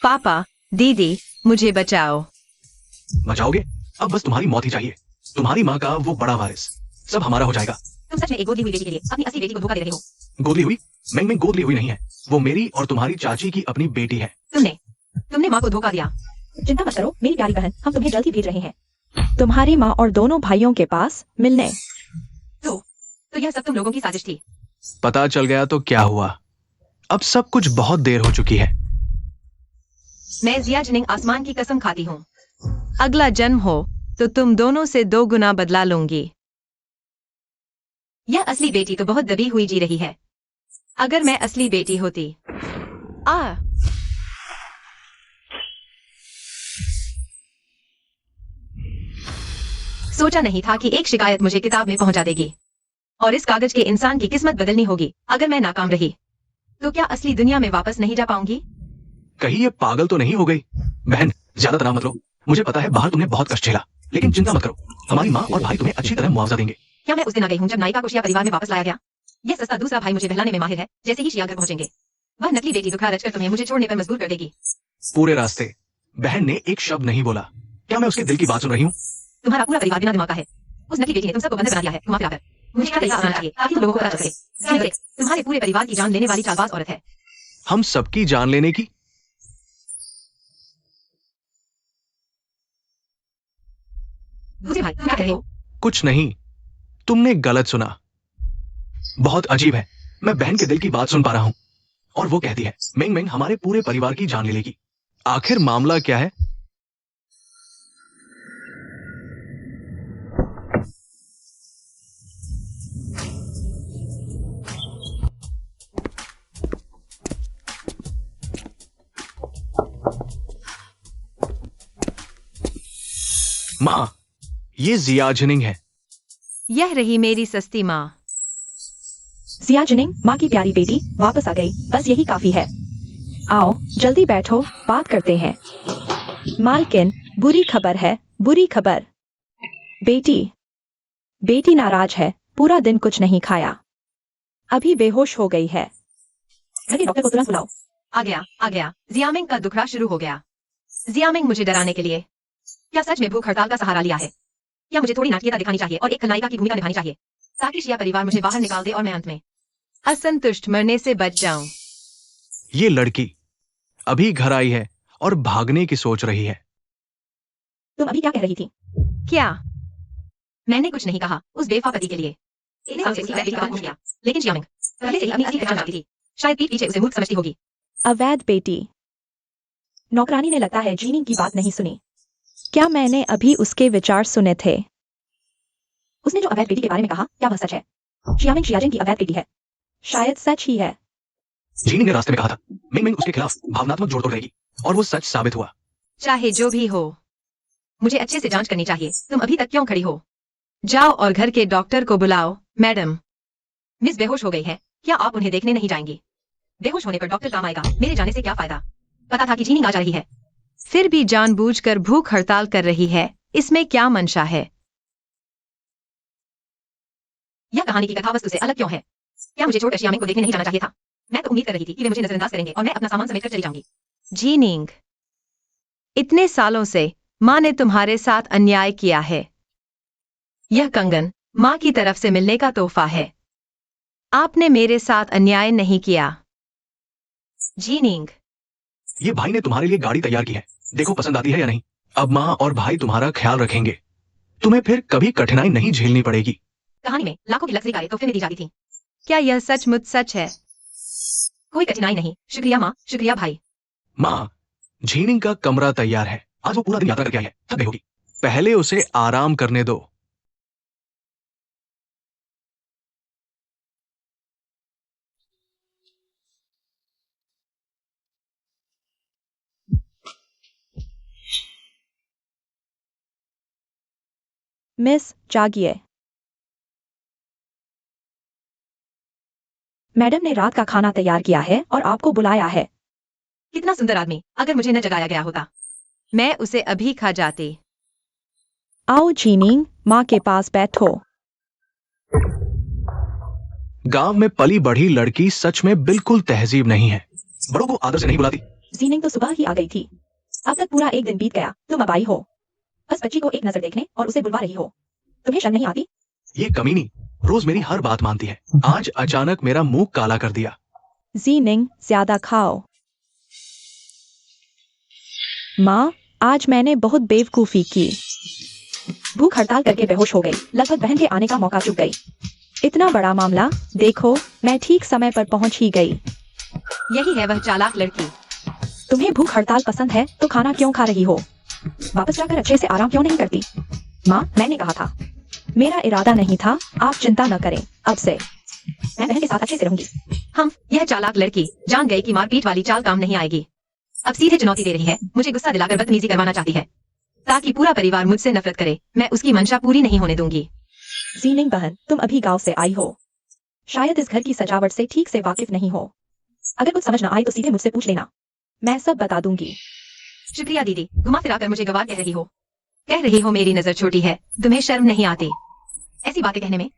पापा, दीदी, मुझे बचाओ। बचाओगे? अब बस तुम्हारी मौत ही चाहिए। तुम्हारी माँ का वो बड़ा वारिस सब हमारा हो जाएगा। तुम सच में एक गोद ली हुई बेटी के लिए अपनी असली बेटी को धोखा दे रहे हो। गोद ली हुई? मैं गोद ली हुई नहीं है। वो मेरी और तुम्हारी चाची की अपनी बेटी है। तुमने माँ को धोखा दिया। चिंता मत करो मेरी प्यारी बहन, हम तुम्हें जल्द ही भेज रहे हैं तुम्हारी माँ और दोनों भाइयों के पास मिलने। तो यह सब तुम लोगों की साजिश थी। पता चल गया तो क्या हुआ? अब सब कुछ बहुत देर हो चुकी है। मैं जिया जिनिंग आसमान की कसम खाती हूँ, अगला जन्म हो तो तुम दोनों से 2 गुना बदला लूंगी। यह असली बेटी तो बहुत दबी हुई जी रही है। अगर मैं असली बेटी होती। सोचा नहीं था कि एक शिकायत मुझे किताब में पहुंचा देगी और इस कागज के इंसान की किस्मत बदलनी होगी। अगर मैं नाकाम रही तो क्या असली दुनिया में वापस नहीं जा पाऊंगी? कहीं ये पागल तो नहीं हो गई? बहन, ज्यादा तनाव मत लो। मुझे पता है बाहर तुमने बहुत कष्ट झेला, लेकिन चिंता मत करो, हमारी माँ और भाई तुम्हें अच्छी तरह मुआवजा देंगे। क्या मैं उस दिन आ गई हूँ जब नायिका को शिया परिवार में वापस लाया गया? यह सस्ता दूसरा भाई मुझे बहलाने में माहिर है। जैसे ही शिया घर पहुंचेंगे वह नकली बेटी दुखड़ा रचकर तुम्हें मुझे छोड़ने पर मजबूर कर देगी। पूरे रास्ते बहन ने एक शब्द नहीं बोला। क्या मैं उसके दिल की बात सुन रही हूँ? तुम्हारा पूरा परिवार बिना दिमाग का है। उस नकली बेटी ने तुम सबको बंधक बना दिया है, घुमा फिरा कर। मुझे क्या तरीका अपनाना चाहिए ताकि तुम लोगों को पता चल सके? तुम्हारे पूरे परिवार की जान लेने वाली चालबाज औरत है। हम सबकी जान लेने की? दूसरे भाई, तुम क्या कह रहे हो? कुछ नहीं, तुमने गलत सुना। बहुत अजीब है, मैं बहन के दिल की बात सुन पा रहा हूँ और वो कहती है मेंग मेंग हमारे पूरे परिवार की जान ले लेगी। आखिर मामला क्या है? माँ, ये जिया जिनिंग है। यह रही मेरी सस्ती माँ। जिया जिनिंग, माँ की प्यारी बेटी वापस आ गई, बस यही काफी है। आओ जल्दी बैठो, बात करते हैं। मालकिन, बुरी खबर है, बुरी खबर। बेटी नाराज है, पूरा दिन कुछ नहीं खाया, अभी बेहोश हो गई है। घर के डॉक्टर को तुरंत बुलाओ। आ गया। जियामिंग का दुखड़ा शुरू हो गया। जियामिंग मुझे डराने के लिए क्या सच में भूख हड़ताल का सहारा लिया है? क्या मुझे थोड़ी नाटकीयता दिखानी चाहिए और एक खलनायिका की भूमिका निभानी चाहिए ताकि शिया परिवार मुझे बाहर निकाल दे और मैं अंत में असंतुष्ट मरने से बच जाऊं? ये लड़की अभी घर आई है और भागने की सोच रही है। तुम अभी क्या कह रही थी? क्या? मैंने कुछ नहीं कहा। उस बेवफा पति के लिए इतने साल से उसकी बेटी का पूछ लिया, लेकिन जियामिंग पहले से ही अपनी असली पहचान जानती थी। शायद पीठ पीछे उसे मूर्ख समझती होगी। अवैध बेटी। नौकरानी ने लगता है जीनिंग की बात नहीं सुनी। क्या मैंने अभी उसके विचार सुने थे? उसने जो अवैध बेटी के बारे में कहा, क्या वह सच है? शियामिंग शियाजिन की अवैध बेटी है। शायद सच ही है। जीनिंग ने रास्ते में कहा था मिंग मिंग उसके खिलाफ भावनात्मक जोड़तोड़ रहेगी और वो सच साबित हुआ। चाहे जो भी हो, मुझे अच्छे से जांच करनी चाहिए। तुम अभी तक क्यों खड़ी हो? जाओ और घर के डॉक्टर को बुलाओ। मैडम, मिस बेहोश हो गई है, क्या आप उन्हें देखने नहीं जाएंगी? बेहोश होने पर डॉक्टर काम आएगा, मेरे जाने से क्या फायदा? पता था कि जीनिंग आ जा रही है। फिर भी जानबूझकर भूख हड़ताल कर रही है, इसमें क्या मंशा है? यह कहानी की कथावस्तु से अलग क्यों है? क्या मुझे छोड़कर शियामिंग को देखने नहीं जाना चाहिए था? मैं तो उम्मीद कर रही थी कि वे मुझे नजरअंदाज करेंगे और मैं अपना सामान समेट कर चली जाऊंगी। जीनिंग, इतने सालों से माँ ने तुम्हारे साथ अन्याय किया है। यह कंगन माँ की तरफ से मिलने का तोहफा है। आपने मेरे साथ अन्याय नहीं किया। जीनिंग, ये भाई ने तुम्हारे लिए गाड़ी तैयार की है, देखो पसंद आती है या नहीं। अब माँ और भाई तुम्हारा ख्याल रखेंगे, तुम्हें फिर कभी कठिनाई नहीं झेलनी पड़ेगी। कहानी में लाखों की लग्जरी कारें तोहफे में दी जाती थी। क्या यह सचमुच सच है? कोई कठिनाई नहीं। शुक्रिया माँ, शुक्रिया भाई। माँ, झीनिंग का कमरा तैयार है। आज वो पूरा दिन यात्रा करके आई है, थक गई होगी। पहले उसे आराम करने दो। मिस, जागिए। मैडम ने रात का खाना तैयार किया है और आपको बुलाया है। कितना सुंदर आदमी, अगर मुझे न जगाया गया होता। मैं उसे अभी खा जाती। आओ जीनिंग, माँ के पास बैठो। गांव में पली बढ़ी लड़की सच में बिल्कुल तहजीब नहीं है। बड़ों को आदर से नहीं बुलाती, जीनिंग तो सुबह ही आ गई थी। अब तक पूरा एक दिन बीत गया, तुम अब आई हो। बस बच्ची को एक नजर देखने और उसे बुलवा रही हो। तुम्हें शर्म नहीं आती? ये कमीनी रोज मेरी हर बात मानती है, आज अचानक मेरा मुंह काला कर दिया। जीनिंग, ज्यादा खाओ। माँ, आज मैंने बहुत बेवकूफी की। भूख हड़ताल करके बेहोश हो गई, लगभग बहन के आने का मौका चूक गई। इतना बड़ा मामला, देखो मैं ठीक समय पर पहुंच ही गई। यही है वह चालाक लड़की। तुम्हें भूख हड़ताल पसंद है तो खाना क्यों खा रही हो? वापस जाकर अच्छे से आराम क्यों नहीं करती? माँ, मैंने कहा था। मेरा इरादा नहीं था, आप चिंता न करें। अब से मैं बहन के साथ अच्छे से रहूंगी। यह चालाक लड़की जान गई कि मारपीट वाली चाल काम नहीं आएगी। अब सीधे चुनौती दे रही है, मुझे गुस्सा दिलाकर बदतमीजी करवाना चाहती है ताकि पूरा परिवार मुझसे नफरत करे। मैं उसकी मंशा पूरी नहीं होने दूंगी। जीनिंग बहन, तुम अभी गांव से आई हो, शायद इस घर की सजावट से ठीक से वाकिफ नहीं हो। अगर कुछ समझ न आए तो सीधे मुझसे पूछ लेना, मैं सब बता दूंगी। शुक्रिया दीदी, घुमा फिरा कर मुझे गवार कह रही हो। कह रही हो मेरी नजर छोटी है, तुम्हें शर्म नहीं आती ऐसी बातें कहने में?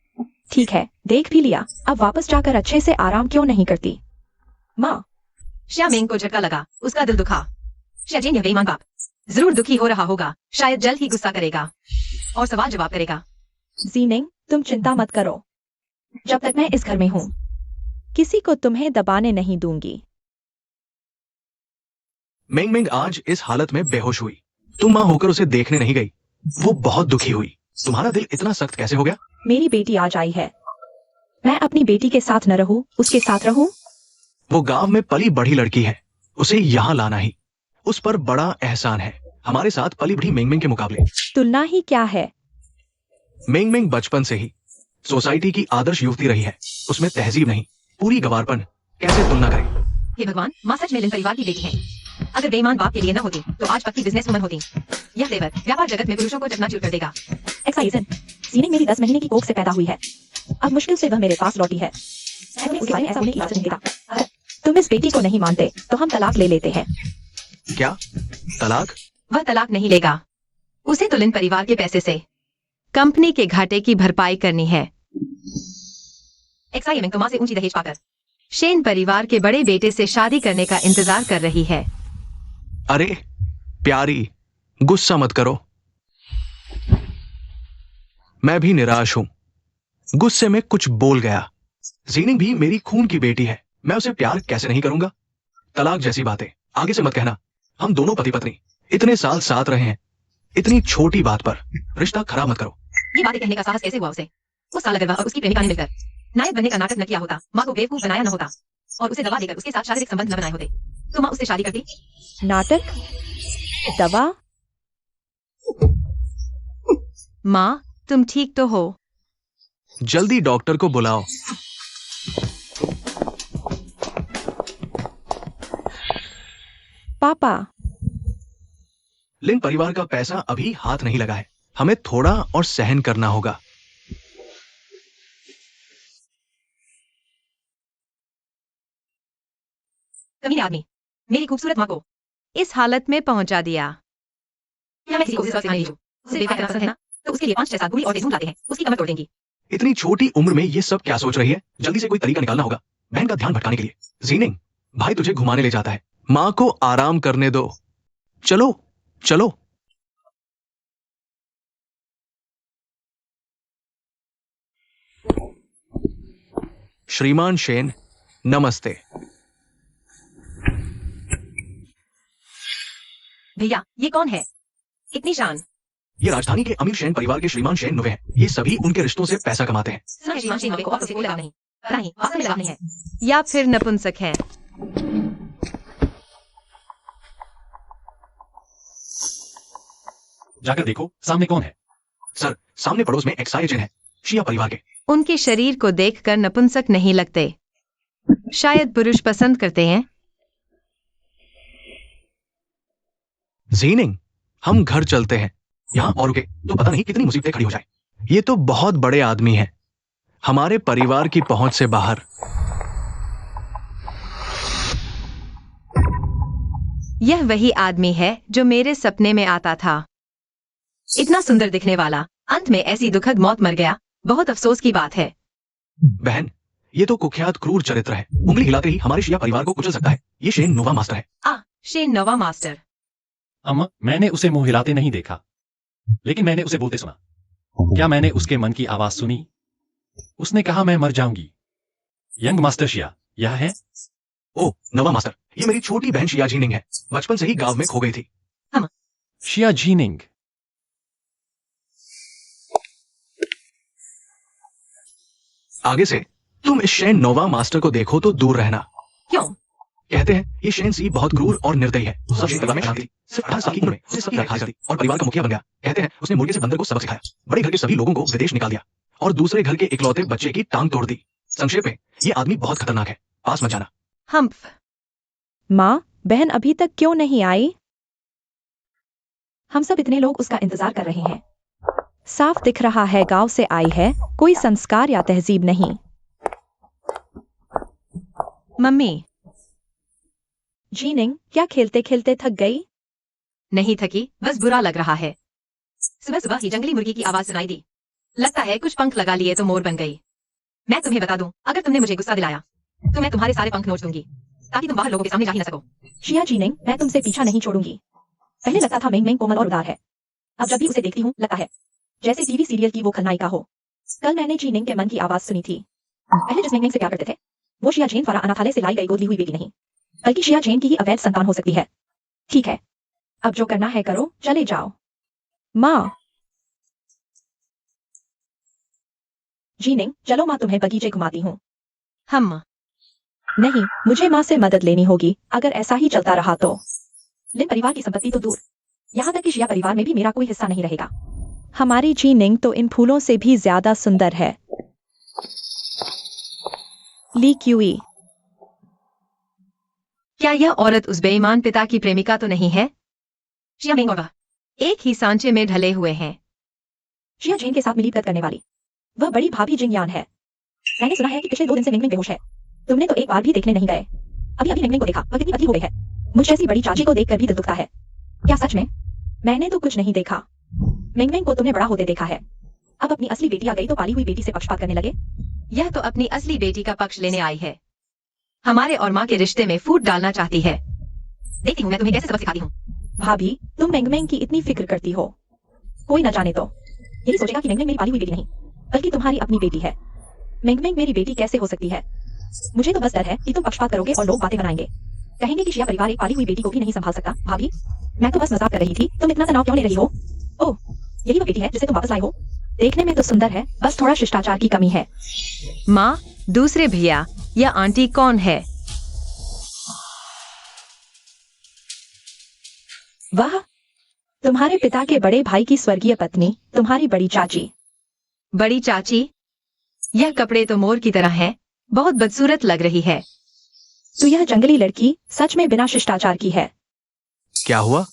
ठीक है, देख भी लिया, अब वापस जाकर अच्छे से आराम क्यों नहीं करती? माँ, श्यामेंग को झटका लगा, उसका दिल दुखा। शाहजेन, यह बेईमान बाप जरूर दुखी हो रहा होगा, शायद जल्द ही गुस्सा करेगा और सवाल जवाब करेगा। जीनिंग, तुम चिंता मत करो, जब तक मैं इस घर में हूँ किसी को तुम्हें दबाने नहीं दूंगी। मेंग मेंग आज इस हालत में बेहोश हुई। तुम माँ होकर उसे देखने नहीं गई, वो बहुत दुखी हुई। तुम्हारा दिल इतना सख्त कैसे हो गया? मेरी बेटी आज आई है, मैं अपनी बेटी के साथ न रहूं, उसके साथ रहूं? वो गांव में पली बढ़ी लड़की है, उसे यहाँ लाना ही उस पर बड़ा एहसान है, हमारे साथ पली बढ़ी मेंग मेंग के मुकाबले। तुलना ही क्या है? मेंग मेंग बचपन से ही सोसाइटी की आदर्श युवती रही है, उसमें तहजीब नहीं, पूरी गवारपन। कैसे तुलना करें? हे भगवान, माँ सच में लिन परिवार की बेटी है। अगर बेईमान बाप के लिए न होती तो आज पक्की बिजनेस वुमन होती। यह तेवर व्यापार जगत में पुरुषों को चकनाचूर कर देगा। एक्साइजन, जीनिंग मेरी 10 महीने की कोख से पैदा हुई है, अब मुश्किल से वह मेरे पास लौटी है। मैं तुम्हें उसके बारे में ऐसा होने की इजाजत नहीं देता। अगर तुम इस बेटी को नहीं मानते तो हम तलाक ले लेते हैं। क्या तलाक? वह तलाक नहीं लेगा, उसे तो लिन परिवार के पैसे से कंपनी के घाटे की भरपाई करनी है। एक्साइमेंग तो माँ से ऊंची दहेज पाकर शेन परिवार के बड़े बेटे से शादी करने का इंतजार कर रही है। अरे प्यारी, गुस्सा मत करो, मैं भी निराश हूं, गुस्से में कुछ बोल गया। जीनिंग भी मेरी खून की बेटी है, मैं उसे प्यार कैसे नहीं करूंगा? तलाक जैसी बातें आगे से मत कहना, हम दोनों पति पत्नी इतने साल साथ रहे हैं, इतनी छोटी बात पर रिश्ता खराब मत करो। ये बातें कहने का साहस कैसे हुआ उसे? उस साल अगर वह और उसकी प्रेमिका ने मिलकर नायक बनने का नाटक न किया होता, माँ को बेवकूफ बनाया न होता और उसे दवा देकर उसके साथ शारीरिक संबंध न बनाए होते, तो माँ उससे शादी करती? नाटक? दवा? माँ, तुम ठीक तो हो? जल्दी डॉक्टर को बुलाओ। पापा, लिन परिवार का पैसा अभी हाथ नहीं लगा है, हमें थोड़ा और सहन करना होगा। कमीने आदमी, मेरी खूबसूरत माँ को इस हालत में पहुंचा दिया। क्या मैं किसी को उस वक्त नहीं हूँ? उसे बेवकूफ पसंद है ना, तो उसके लिए 5-6 साल बुरी और ढूंढ लाते हैं, उसकी कमर तोड़ देंगी। इतनी छोटी उम्र में ये सब क्या सोच रही है? जल्दी से कोई तरीका निकालना होगा बहन का ध्यान भटकाने के लिए। जीनिंग, भाई तुझे घुमाने ले जाता है, माँ को आराम करने दो। चलो चलो। श्रीमान शेन, नमस्ते। भैया, ये कौन है? इतनी शान। ये राजधानी के अमीर शेन परिवार के श्रीमान शेन नुवे हैं, ये सभी उनके रिश्तों से पैसा कमाते हैं। सुना है श्रीमान शेन को औरतों से कोई लगाव नहीं, पता नहीं वास्तव में लगाव नहीं है। या फिर नपुंसक है। जाकर देखो सामने कौन है। सर, सामने पड़ोस में एक्साइज एजेंट है, शिया परिवार के। उनके शरीर को देखकर नपुंसक नहीं लगते, शायद पुरुष पसंद करते हैं। जीनिंग, हम घर चलते हैं, यहाँ और रुके तो पता नहीं कितनी मुसीबतें खड़ी हो जाए। ये तो बहुत बड़े आदमी हैं, हमारे परिवार की पहुंच से बाहर। यह वही आदमी है जो मेरे सपने में आता था, इतना सुंदर दिखने वाला, अंत में ऐसी दुखद मौत मर गया। बहुत अफसोस की बात है। बहन, ये तो कुख्यात क्रूर चरित्र है, उंगली हिलाते ही हमारे शिया परिवार को कुचल सकता है। ये शेन नोवा मास्टर है। शेन नोवा मास्टर। अम्मा, मैंने उसे मुंह हिलाते नहीं देखा, लेकिन मैंने उसे बोलते सुना। क्या मैंने उसके मन की आवाज सुनी? उसने कहा मैं मर जाऊंगी। यंग मास्टर शिया, यह है? ओ नवा मास्टर, ये मेरी छोटी बहन शिया जीनिंग है। बचपन से ही गांव में खो गई थी। शिया जीनिंग। आगे से तुम इस शेन नोवा मास्टर को देखो तो दूर रहना। क्यों? कहते हैं ये शेन सी बहुत क्रूर और निर्दयी है। सब क्षेत्र में शांति थी। सिर्फ 18 साल की उम्र में उसने सबकी रखवाली कर दी और परिवार का मुखिया बन गया। कहते हैं उसने मुर्गे से बंदर को सबक सिखाया, बड़े घर के सभी लोगों को विदेश निकाल दिया और दूसरे घर के इकलौते बच्चे की टांग तोड़ दी। संक्षेप में ये आदमी बहुत खतरनाक है, पास मत जाना। हम्फ। माँ, बहन अभी तक क्यों नहीं आई? हम सब इतने लोग उसका इंतजार कर रहे हैं। साफ दिख रहा है गांव से आई है, कोई संस्कार या तहजीब नहीं। मम्मी। जीनिंग, क्या खेलते खेलते थक गई? नहीं थकी, बस बुरा लग रहा है। सुबह सुबह ही जंगली मुर्गी की आवाज सुनाई दी। लगता है कुछ पंख लगा लिए तो मोर बन गई। मैं तुम्हें बता दूं, अगर तुमने मुझे गुस्सा दिलाया तो मैं तुम्हारे सारे पंख नोच दूंगी, ताकि तुम बाहर लोगों के सामने जा ही न सको। शिया जीनिंग, मैं तुमसे पीछा नहीं छोड़ूंगी। पहले लगता था मेंग मेंग कोमल और उदार है, अब जब भी उसे देखती हूँ लगता है जैसे टीवी सीरियल की वो खलनायिका हो। कल मैंने जीनिंग के मन की आवाज सुनी थी। पहले जिस मेंग मेंग से प्यार करते थे वो शिया जेन द्वारा अनाथालय से लाई गई गोद ली हुई बेटी नहीं, बल्कि शिया जेन की ही अवैध संतान हो सकती है। ठीक है, अब जो करना है करो, चले जाओ। माँ। जीनिंग, चलो माँ तुम्हें बगीचे घुमाती हूँ। हम। नहीं, मुझे माँ से मदद लेनी होगी अगर ऐसा ही चलता रहा तो। लिन परिवार की संपत्ति तो दूर, यहाँ तक कि शिया परिवार में भी मेरा कोई हिस्सा नहीं रहेगा। हमारी जीनिंग तो इन फूलों से भी ज्यादा सुंदर है। ली क्यूई। क्या यह औरत उस बेईमान पिता की प्रेमिका तो नहीं है? शिया मेंग और वह एक ही सांचे में ढले हुए हैं। शिया जेन के साथ मिलीभगत करने वाली वह बड़ी भाभी जिंग यान है। मैंने सुना है कि पिछले 2 दिन से मिंगमिंग बेहोश है। तुमने तो एक बार भी देखने नहीं गए। अभी अभी मिंगमिंग को देखा, वह कितनी पतली हो गई है। मुझ जैसी बड़ी चाची को देखकर भी दिल दुखता है। क्या सच में? मैंने तो कुछ नहीं देखा। मिंगमिंग को तुमने बड़ा होते देखा है। अब अपनी असली बेटी आ गई तो पाली हुई बेटी से पक्षपात करने लगे। यह तो अपनी असली बेटी का पक्ष लेने आई है। हमारे और माँ के रिश्ते में फूट डालना चाहती है। देखती हूँ मैं तुम्हें कैसे सबक सिखाती हूँ। भाभी, तुम मिंगमिंग की इतनी फिक्र करती हो। कोई न जाने तो यही सोचेगा कि मिंगमिंग मेरी पाली हुई बेटी नहीं, बल्कि तुम्हारी अपनी बेटी है। मिंगमिंग मेरी बेटी कैसे हो सकती है? मुझे तो बस डर है कि तुम पक्षपात करोगे और लोग बातें बनाएंगे, कहेंगे कि शिया परिवार एक पाली हुई बेटी को भी नहीं संभाल सकता। भाभी, मैं तो बस मजाक कर रही थी, तुम इतना तनाव क्यों ले रही हो? ओह, यही वो बेटी है जिसे तुम वापस लाई हो। देखने में तो सुंदर है, बस थोड़ा शिष्टाचार की कमी है। माँ, दूसरे भैया या आंटी कौन है? वाह, तुम्हारे पिता के बड़े भाई की स्वर्गीय पत्नी, तुम्हारी बड़ी चाची। बड़ी चाची? यह कपड़े तो मोर की तरह हैं, बहुत बदसूरत लग रही है। तो यह जंगली लड़की सच में बिना शिष्टाचार की है। क्या हुआ?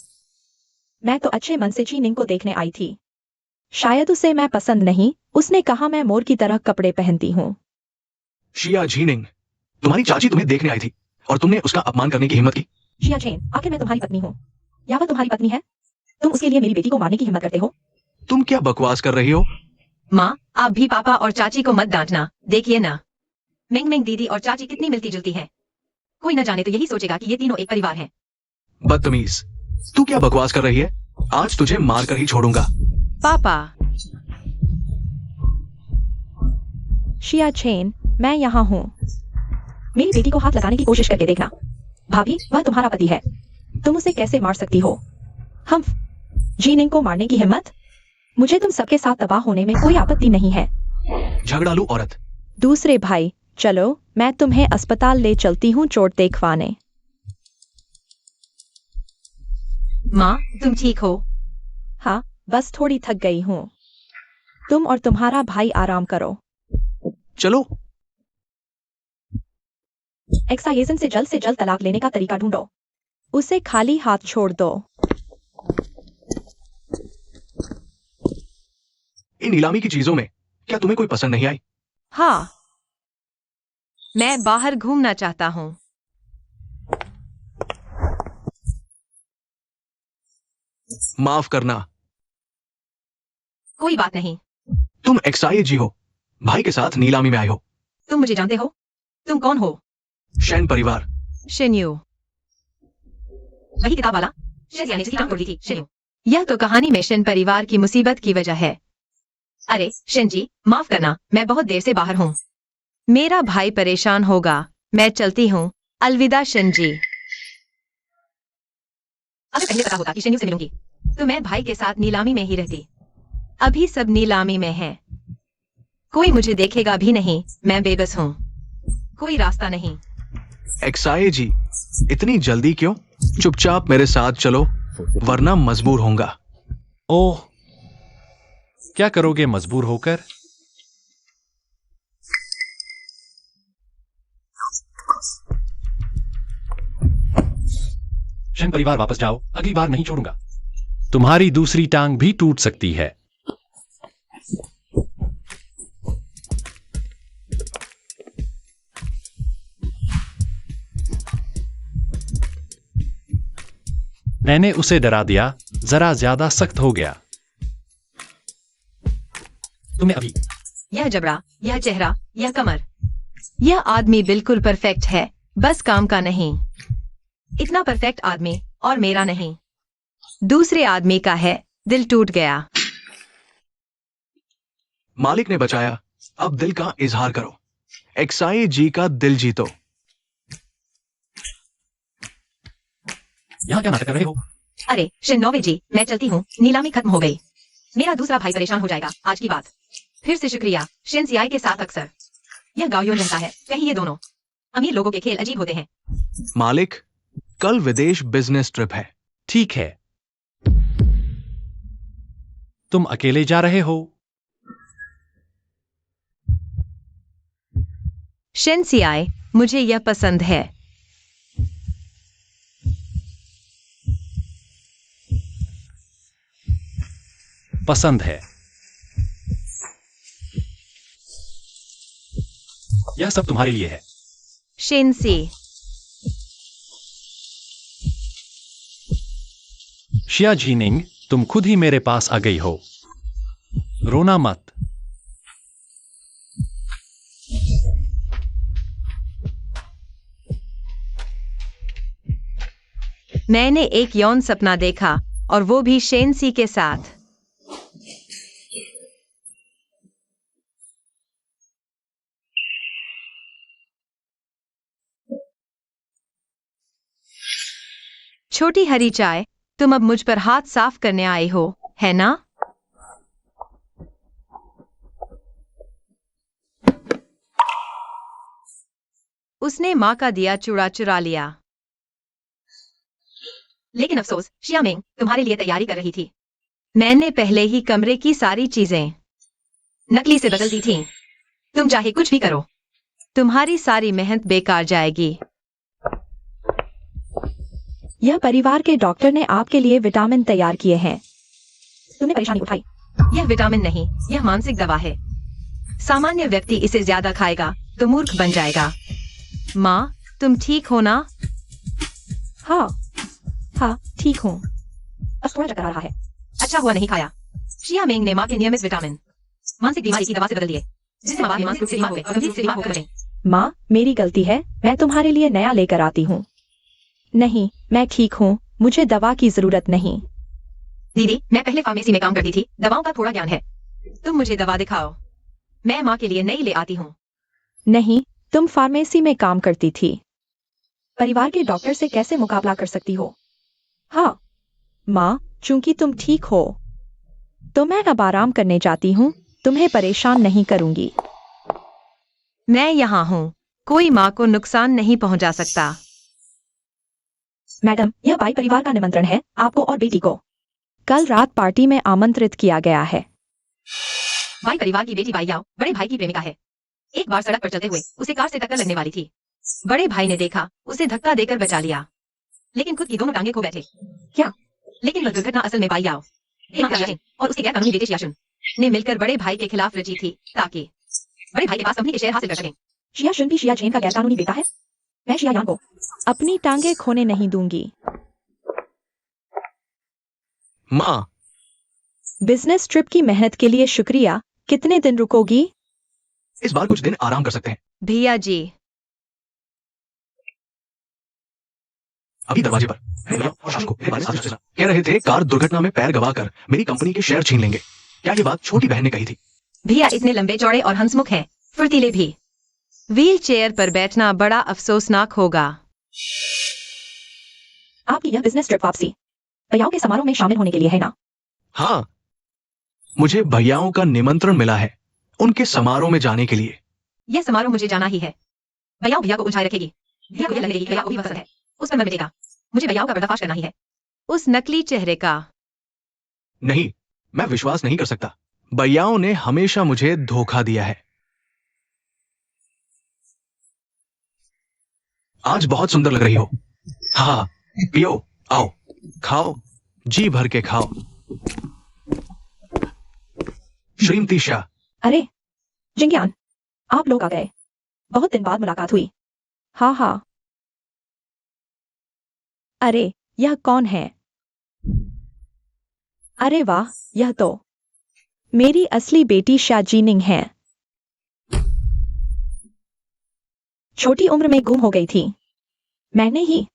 मैं तो अच्छे मन से जीनिंग को देखने आई थी। शायद उसे मैं पसंद नहीं, उसने कहा मैं मोर की तरह कपड़े पहनती हूँ। शिया जीनिंग, तुम्हारी चाची तुम्हें देखने आई थी और तुमने उसका अपमान करने की हिम्मत की। शिया जेन, आखिर मैं तुम्हारी पत्नी हूँ या वह तुम्हारी पत्नी है? तुम उसके लिए मेरी बेटी को मारने की हिम्मत करते हो? तुम क्या बकवास कर रही हो? माँ, आप भी पापा और चाची को मत डांटना। देखिए ना, मिंगमिंग दीदी और चाची कितनी मिलती जुलती हैं। कोई न जाने तो यही सोचेगा कि ये तीनों एक परिवार हैं। बदतमीज, तू क्या बकवास कर रही है? आज तुझे मार कर ही छोड़ूंगा। पापा। शिया जेन, मैं यहाँ हूँ। मेरी बेटी को हाथ लगाने की कोशिश करके देखना। भाभी, वह तुम्हारा पति है, तुम उसे कैसे मार सकती हो? हम जीनिंग को मारने की हिम्मत? मुझे तुम सबके साथ तबाह होने में कोई आपत्ति नहीं है। झगड़ालू औरत। दूसरे भाई, चलो मैं तुम्हें अस्पताल ले चलती हूँ चोट देखवाने। माँ, तुम ठीक हो? हाँ, बस थोड़ी थक गई हूँ। तुम और तुम्हारा भाई आराम करो। चलो। एक्साइजन से जल्द तलाक लेने का तरीका ढूंढो। उसे खाली हाथ छोड़ दो। इन नीलामी की चीजों में क्या तुम्हें कोई पसंद नहीं आई? हाँ, मैं बाहर घूमना चाहता हूँ। माफ करना। कोई बात नहीं। तुम एक्साइजी हो, भाई के साथ नीलामी में आई हो। तुम मुझे जानते हो? तुम कौन हो? शैन परिवार। शिन्यू। वही किताब वाला शिनजिया ने जिसकी टांग तोड़ दी थी शिन्यू। यह तो कहानी में शिन परिवार की मुसीबत की वजह है। अरे शिनजी, माफ करना, मैं बहुत देर से बाहर हूँ। मेरा भाई परेशान होगा। मैं चलती हूँ। अलविदा शिनजी। अगर पहले पता होता कि शिन्यू से मिलूंगी तो मैं भाई के साथ नीलामी में ही रहती। अभी सब नीलामी में है। कोई मुझे देखेगा भी नहीं। मैं बेबस हूँ। कोई रास्ता नहीं। एक्साए जी, इतनी जल्दी क्यों? चुपचाप मेरे साथ चलो, वरना मजबूर होऊंगा। ओह, क्या करोगे मजबूर होकर? शन परिवार वापस जाओ, अगली बार नहीं छोड़ूंगा। तुम्हारी दूसरी टांग भी टूट सकती है। मैंने उसे डरा दिया, जरा ज्यादा सख्त हो गया। तुमने अभी यह जबड़ा, यह चेहरा, यह कमर। यह आदमी बिल्कुल परफेक्ट है, बस काम का नहीं। इतना परफेक्ट आदमी और मेरा नहीं। दूसरे आदमी का है। दिल टूट गया। मालिक ने बचाया, अब दिल का इजहार करो। एक्साए जी का दिल जीतो। यहां क्या नाटक कर रहे हो? अरे शिनोबे जी, मैं चलती हूँ, नीलामी खत्म हो गई। मेरा दूसरा भाई परेशान हो जाएगा आज की बात। फिर से शुक्रिया शिनजियाई के साथ अक्सर। यह गायोन रहता है, कहीं ये दोनों अमीर लोगों के खेल अजीब होते हैं। मालिक, कल विदेश बिजनेस ट्रिप है। ठीक है। तुम अकेले जा रहे हो? शिनजियाई, मुझे यह पसंद है। पसंद है। यह सब तुम्हारे लिए है। शिनसी। शिया जीनिंग, तुम खुद ही मेरे पास आ गई हो। रोना मत। मैंने एक यौन सपना देखा, और वो भी शेनसी के साथ। छोटी हरी चाय, तुम अब मुझ पर हाथ साफ करने आए हो, है ना? उसने माँ का दिया चूड़ा चुरा लिया। लेकिन अफसोस, शियामिंग तुम्हारे लिए तैयारी कर रही थी। मैंने पहले ही कमरे की सारी चीजें नकली से बदल दी थी। तुम चाहे कुछ भी करो, तुम्हारी सारी मेहनत बेकार जाएगी। यह परिवार के डॉक्टर ने आपके लिए विटामिन तैयार किए हैं। तुमने परेशानी उठाई। यह विटामिन नहीं, यह मानसिक दवा है। सामान्य व्यक्ति इसे ज्यादा खाएगा तो मूर्ख बन जाएगा। माँ, तुम ठीक हो ना? हाँ, ठीक हूँ। बस थोड़ा चक्कर आ रहा है। अच्छा हुआ नहीं खाया। शियामिंग ने माँ के नियमित विटामिन मानसिक बीमारी की दवा से बदल दिए, जिससे माँ बाद में मानसिक रूप से बीमार हुए और गंभीर से बीमार होकर बचे। माँ, मेरी गलती है, मैं तुम्हारे लिए नया लेकर आती हूँ। नहीं, मैं ठीक हूँ, मुझे दवा की जरूरत नहीं। दीदी, मैं पहले फार्मेसी में काम करती थी, दवाओं का थोड़ा ज्ञान है। तुम मुझे दवा दिखाओ, मैं माँ के लिए नई ले आती हूँ। नहीं, तुम फार्मेसी में काम करती थी। परिवार के डॉक्टर से कैसे मुकाबला कर सकती हो? हाँ माँ, चूंकि तुम ठीक हो तो मैं अब आराम करने जाती हूँ, तुम्हें परेशान नहीं करूंगी। मैं यहाँ हूँ, कोई माँ को नुकसान नहीं पहुँचा सकता। मैडम, यह बाई परिवार का निमंत्रण है, आपको और बेटी को कल रात पार्टी में आमंत्रित किया गया है। बाई परिवार की बेटी बाईयाओ बड़े भाई की प्रेमिका है। एक बार सड़क पर चलते हुए उसे कार से टक्कर लगने वाली थी। बड़े भाई ने देखा, उसे धक्का देकर बचा लिया, लेकिन खुद की दोनों टांगे खो बैठे। क्या? लेकिन वह दुर्घटना असल में बाईयाओ और उसके गैर कानूनी बेटे शियाशुन ने मिलकर बड़े भाई के खिलाफ रची थी, ताकि बड़े भाई के पास कंपनी के शेयर हासिल कर सकें। शिया शुन भी शिया जैन का गैरकानूनी बेटा है। मैं शिया यान को अपनी टांगे खोने नहीं दूंगी। माँ, बिजनेस ट्रिप की मेहनत के लिए शुक्रिया। कितने दिन रुकोगी? इस बार कुछ दिन आराम कर सकते हैं। भैया जी, अभी दरवाजे पर। भैया और शाश को मेरे बारे में साथ कह रहे थे कार दुर्घटना में पैर गवाकर मेरी कंपनी के शेयर छीन लेंगे। क्या ये बात छोटी बहन ने कही थी? भैया इतने लंबे चौड़े और हंसमुख हैं, फुर्तीले भी। व्हील चेयर पर बैठना बड़ा अफसोसनाक होगा। आपकी यह बिजनेस ट्रिप वापसी भैयाओं के समारोह में शामिल होने के लिए है ना? हाँ, मुझे भैयाओं का निमंत्रण मिला है उनके समारोह में जाने के लिए। यह समारोह मुझे जाना ही है। भैयाओं भैया को उलझाए रखेगी। भैया को यह लगेगी भैया को भी पसंद है, उस पर मर मिटेगा। मुझे भैयाओं का पर्दाफाश करना ही है। उस नकली चेहरे का। नहीं, मैं विश्वास नहीं कर सकता। भैयाओं ने हमेशा मुझे धोखा दिया है। आज बहुत सुंदर लग रही हो। हाँ, पियो, आओ, खाओ, जी भर के खाओ। श्रीमती शाह। अरे जिंग्यान, आप लोग आ गए। बहुत दिन बाद मुलाकात हुई। हाँ हाँ। अरे यह कौन है? अरे वाह, यह तो मेरी असली बेटी शा जीनिंग है। छोटी उम्र में गुम हो गई थी। मैंने ही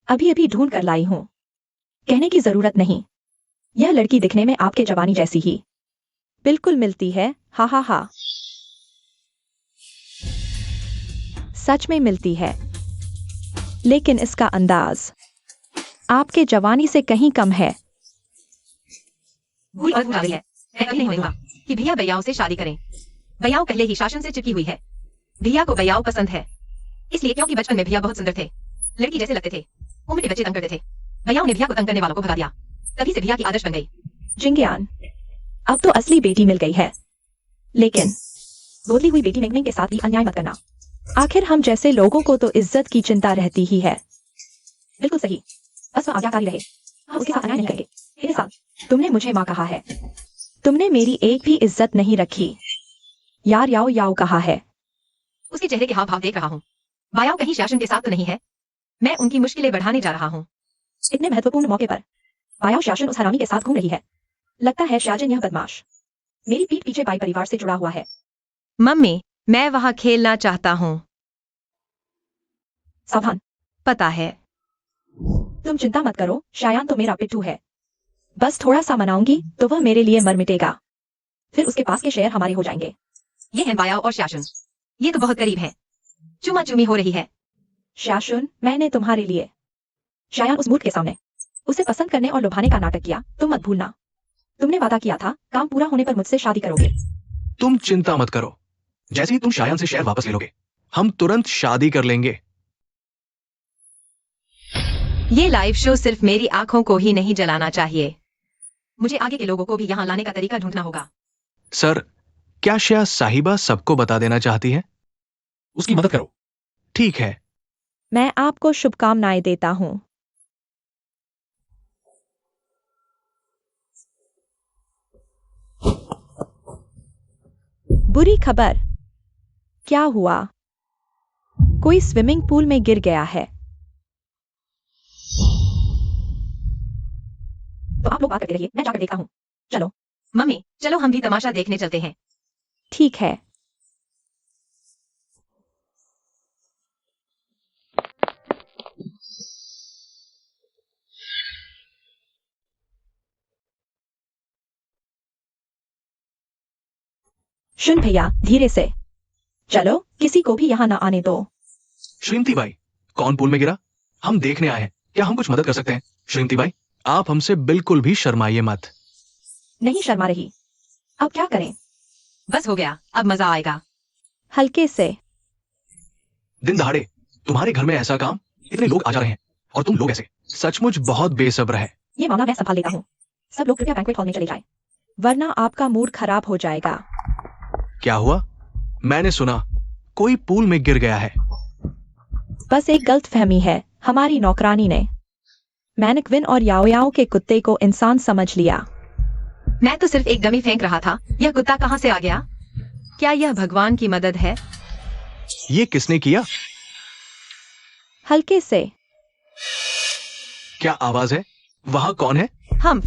अभी अभी ढूंढ कर लाई हूं। कहने की जरूरत नहीं। यह लड़की दिखने में आपके जवानी जैसी ही बिल्कुल मिलती है। हा हा हा। सच में मिलती है, लेकिन इसका अंदाज आपके जवानी से कहीं कम है। भूल और काबिल है। मैं कभी नहीं होऊंगा कि भैया भैयाओं से शादी करें। भैयाओं पहले ही शासन से चिपकी हुई है। भैया को भैयाओं पसंद है, इसलिए क्योंकि बचपन में भैया बहुत सुंदर थे, लड़की जैसे लगते थे। उम्र के बच्चे तंग करते थे। भैयाओं ने भैया को तंग करने वालों को भगा दिया। तभी से भैया की आदर्श बन गई। जिंग्यान, अब तो असली बेटी मिल गई है, लेकिन गोदली हुई बेटी मिंगमिंग के साथ भी अन्याय मत करना। आखिर हम जैसे लोगों को तो इज्जत की चिंता रहती ही है। बिल्कुल सही, बस वह आज्ञाकारी रहे। हम उसके साथ अन्याय नहीं करेंगे। मेरे साथ तुमने मुझे माँ कहा है, तुमने मेरी एक भी इज्जत नहीं रखी। यार याओ याओ कहा है। उसके चेहरे के हाव भाव देख रहा हूँ। बायाओं कहीं शासन के साथ तो नहीं है। मैं उनकी मुश्किलें बढ़ाने जा रहा हूँ। इतने महत्वपूर्ण मौके पर बायाओ शासन उस हरामी के साथ घूम रही है। लगता है शाजन यह बदमाश मेरी पीठ पीछे बाई परिवार से जुड़ा हुआ है। मम्मी, मैं वहां खेलना चाहता हूँ। सावधान। पता है। तुम चिंता मत करो, शायान तो मेरा पिट्ठू है। बस थोड़ा सा मनाऊंगी तो वह मेरे लिए मर मिटेगा। फिर उसके पास के शेयर हमारे हो जाएंगे। ये है बायाओं और शासन। ये तो बहुत करीब है। चुमा चुमी हो रही है। शासन, मैंने तुम्हारे लिए शायान उस मूर्ख के सामने उसे पसंद करने और लुभाने का नाटक किया। तुम मत भूलना, तुमने वादा किया था काम पूरा होने पर मुझसे शादी करोगे। तुम चिंता मत करो, जैसे ही तुम शायान से शेयर वापस ले लोगे, हम तुरंत शादी कर लेंगे। ये लाइव शो सिर्फ मेरी आंखों को ही नहीं जलाना चाहिए। मुझे आगे के लोगों को भी यहाँ लाने का तरीका ढूंढना होगा। सर, क्या शाह साहिबा सबको बता देना चाहती है? उसकी मदद करो। ठीक है। मैं आपको शुभकामनाएं देता हूँ। बुरी खबर। क्या हुआ? कोई स्विमिंग पूल में गिर गया है। तो आप लोग बात करते रहिए, मैं जाकर देखता हूँ। चलो मम्मी, चलो हम भी तमाशा देखने चलते हैं। ठीक है। सुन भैया, धीरे से चलो, किसी को भी यहाँ ना आने दो। श्रीमती बाई, कौन पूल में गिरा? हम देखने आए हैं, क्या हम कुछ मदद कर सकते हैं? श्रीमती बाई, आप हमसे बिल्कुल भी शर्माइए मत। नहीं शर्मा रही। अब क्या करें? बस हो गया, अब मजा आएगा। हल्के से। दिन दहाड़े तुम्हारे घर में ऐसा काम, इतने लोग आ जा रहे हैं और तुम लोग ऐसे, सचमुच बहुत बेसब्र है। ये मामला मैं संभाल लेता हूँ। सब लोग कृपया बैंक्वेट हॉल में चले जाएं, वरना आपका मूड खराब हो जाएगा। क्या हुआ? मैंने सुना कोई पूल में गिर गया है। बस एक गलतफहमी है। हमारी नौकरानी ने मैनक्विन और याओ याओ के कुत्ते को इंसान समझ लिया। मैं तो सिर्फ एक डमी फेंक रहा था। यह कुत्ता कहाँ से आ गया? क्या यह भगवान की मदद है? ये किसने किया? हल्के से। क्या आवाज है? वहां कौन है? हम्फ।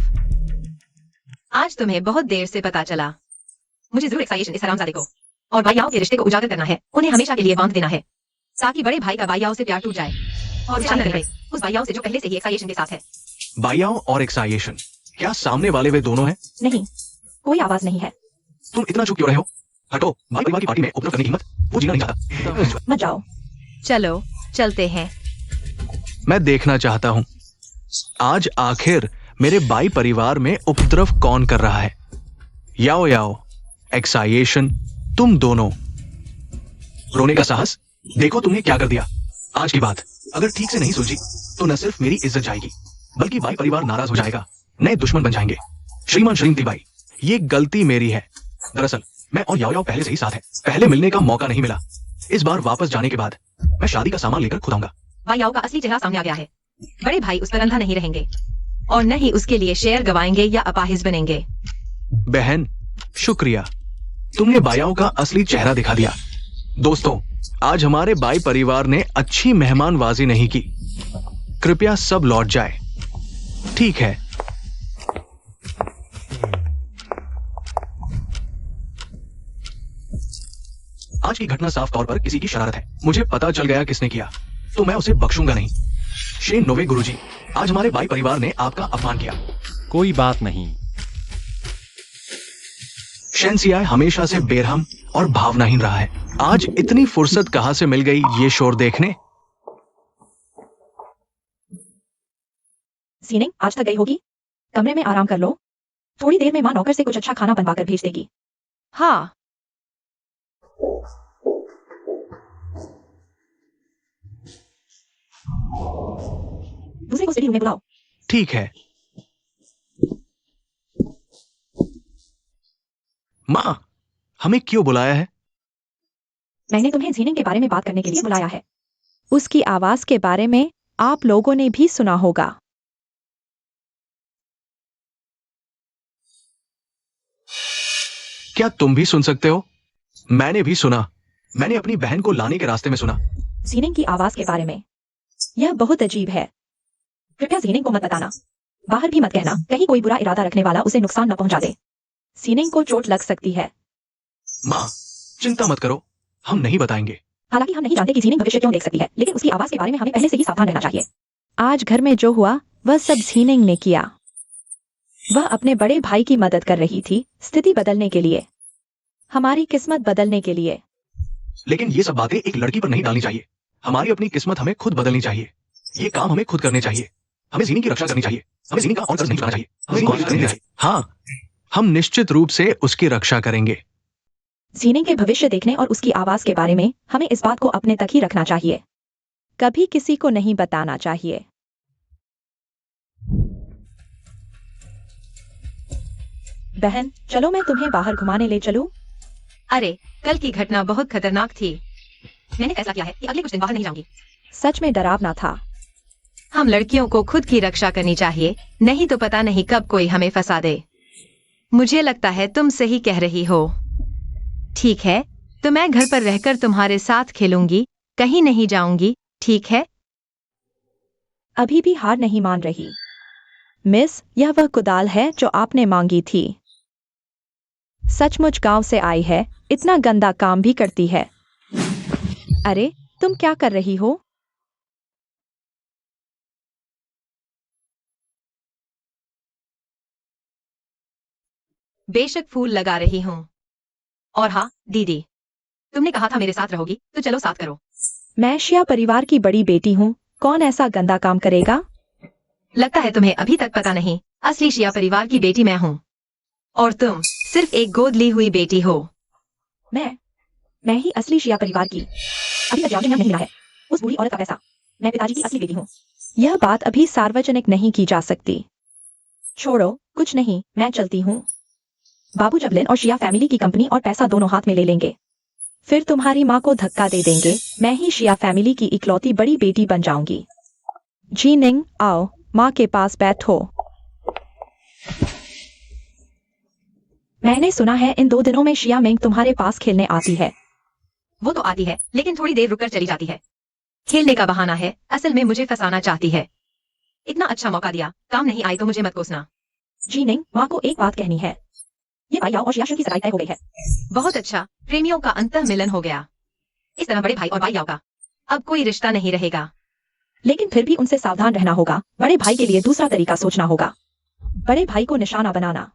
आज तुम्हें बहुत देर से पता चला। मुझे जरूर एक्साइटेशन इस हरामजादे को और बाइयाओं के रिश्ते को उजागर करना है। उन्हें हमेशा के लिए बांध देना है, ताकि बड़े भाई का बाइयाओं से प्यार टूट जाए और शादी कर गई उस भाइयाओं से जो पहले से ही एक्साइएशन के साथ है। बाइयाओ और एक्साइएशन, क्या सामने वाले वे दोनों हैं? नहीं, कोई आवाज नहीं है। तुम इतना चुप क्यों रहे हो? हटो, भाई परिवार की पार्टी में उपद्रव करने की हिम्मत, वो जीना नहीं चाहता। मत जाओ। चलो चलते हैं। मैं देखना चाहता हूँ आज आखिर मेरे बाई परिवार में उपद्रव कौन कर रहा है। याओ याओ, एक्साइएशन, तुम दोनों रोने का साहस, देखो तुमने क्या कर दिया। आज की बात अगर ठीक से नहीं सुलझी तो न सिर्फ मेरी इज्जत जाएगी बल्कि बाई परिवार नाराज हो जाएगा, नए दुश्मन बन जाएंगे। श्रीमान श्रीमती बाई, ये गलती मेरी है। दरअसल मैं और याओ याओ पहले से ही साथ हैं, पहले मिलने का मौका नहीं मिला। इस बार वापस जाने के बाद मैं शादी का सामान लेकर खुद आऊंगा। भाइयाओं का असली चेहरा सामने आ गया है। बड़े भाई उस पर अंधा नहीं रहेंगे और न ही उसके लिए शेयर गवाएंगे या अपाहिज बनेंगे। बहन शुक्रिया, तुमने बायाओं का असली चेहरा दिखा दिया। दोस्तों, आज हमारे बाई परिवार ने अच्छी मेहमानबाजी नहीं की, कृपया सब लौट जाए। ठीक है। आज की घटना साफ तौर पर किसी की शरारत है। मुझे पता चल गया किसने किया, तो मैं उसे बख्शूंगा नहीं। शेन नोवे गुरुजी, आज हमारे बाई परिवार ने आपका अपमान किया। कोई बात नहीं। शेनसियाय हमेशा से बेरहम और भावनाहीन रहा है। आज इतनी फुर्सत कहां से मिल गई ये शोर देखने। सीनिंग आज तक गई होगी, कमरे में आराम कर लो। थोड़ी देर में माँ नौकर से कुछ अच्छा खाना बनवाकर भेज देगी। हाँ, दूसरे को सिटी रूम में बुलाओ। ठीक है। माँ, हमें क्यों बुलाया है? मैंने तुम्हें जीनिंग के बारे में बात करने के लिए बुलाया है। उसकी आवाज के बारे में आप लोगों ने भी सुना होगा। क्या तुम भी सुन सकते हो? मैंने भी सुना। मैंने अपनी बहन को लाने के रास्ते में सुना। जीनिंग की आवाज के बारे में। यह बहुत अजीब है। कृपया जीनिंग को मत बताना, बाहर भी मत कहना, कहीं कोई बुरा इरादा रखने वाला उसे नुकसान न पहुंचा दे। सीनिंग को चोट लग सकती है। माँ, चिंता मत करो, हम नहीं बताएंगे। हालांकि हम नहीं जानते कि जीनिंग भविष्य क्यों देख सकती है, लेकिन उसकी आवाज के बारे में हमें पहले से ही सावधान रहना चाहिए। आज घर में जो हुआ वह सब जीनिंग ने किया। वह अपने बड़े भाई की मदद कर रही थी, स्थिति बदलने के लिए, हमारी किस्मत बदलने के लिए। लेकिन ये सब बातें एक लड़की पर नहीं डालनी चाहिए। हमारी अपनी किस्मत हमें खुद बदलनी चाहिए। ये काम हमें खुद करने चाहिए। हमें जीनिंग की रक्षा करनी चाहिए। हमें जीनिंग का और कर्ज नहीं चुकाना चाहिए। हमें जीनिंग को करनी चाहिए। हाँ, हम निश्चित रूप से उसकी रक्षा करेंगे। जीनिंग के भविष्य देखने और उसकी आवाज के बारे में हमें इस बात को अपने तक ही रखना चाहिए, कभी किसी को नहीं बताना चाहिए। बहन, चलो मैं तुम्हें बाहर घुमाने ले चलूं? अरे, कल की घटना बहुत खतरनाक थी। मैंने फैसला किया है कि अगले कुछ दिन बाहर नहीं जाऊंगी। सच में डरावना था। हम लड़कियों को खुद की रक्षा करनी चाहिए, नहीं तो पता नहीं कब कोई हमें फंसा दे। मुझे लगता है तुम सही कह रही हो। ठीक है, तो मैं घर पर रहकर तुम्हारे साथ खेलूंगी, कहीं नहीं जाऊंगी, ठीक है? अभी भी हार नहीं मान रही। मिस, यह वह कुदाल है जो आपने मांगी थी। सचमुच गांव से आई है, इतना गंदा काम भी करती है। अरे, तुम क्या कर रही हो? बेशक फूल लगा रही हूँ। और हाँ दीदी, तुमने कहा था मेरे साथ रहोगी, तो चलो साथ करो। मैं शिया परिवार की बड़ी बेटी हूँ, कौन ऐसा गंदा काम करेगा? लगता है तुम्हें अभी तक पता नहीं, असली शिया परिवार की बेटी मैं हूँ और तुम सिर्फ एक गोद ली हुई बेटी हो। मैं ही असली शिया परिवार की। अभी तक नहीं मिला है उस बूढ़ी औरत का पैसा। मैं पिताजी की असली बेटी हूँ। यह बात अभी सार्वजनिक नहीं की जा सकती। छोड़ो, कुछ नहीं, मैं चलती हूँ। बाबू जबलिन और शिया फैमिली की कंपनी और पैसा दोनों हाथ में ले लेंगे, फिर तुम्हारी माँ को धक्का दे देंगे। मैं ही शिया फैमिली की इकलौती बड़ी बेटी बन जाऊंगी। जीनिंग, आओ, माँ के पास बैठो। मैंने सुना है इन 2 दिनों में शिया मिंग तुम्हारे पास खेलने आती है। वो तो आती है, लेकिन थोड़ी देर रुककर चली जाती है। खेलने का बहाना है, असल में मुझे फंसाना चाहती है। इतना अच्छा मौका दिया, काम नहीं आई तो मुझे मत कोसना। जीनिंग, माँ को एक बात कहनी है। ये भाई और शियाशन की सगाई तय हो गई है। बहुत अच्छा, प्रेमियों का अंतः मिलन हो गया। इस तरह बड़े भाई और भाई का अब कोई रिश्ता नहीं रहेगा। लेकिन फिर भी उनसे सावधान रहना होगा। बड़े भाई के लिए दूसरा तरीका सोचना होगा। बड़े भाई को निशाना बनाना।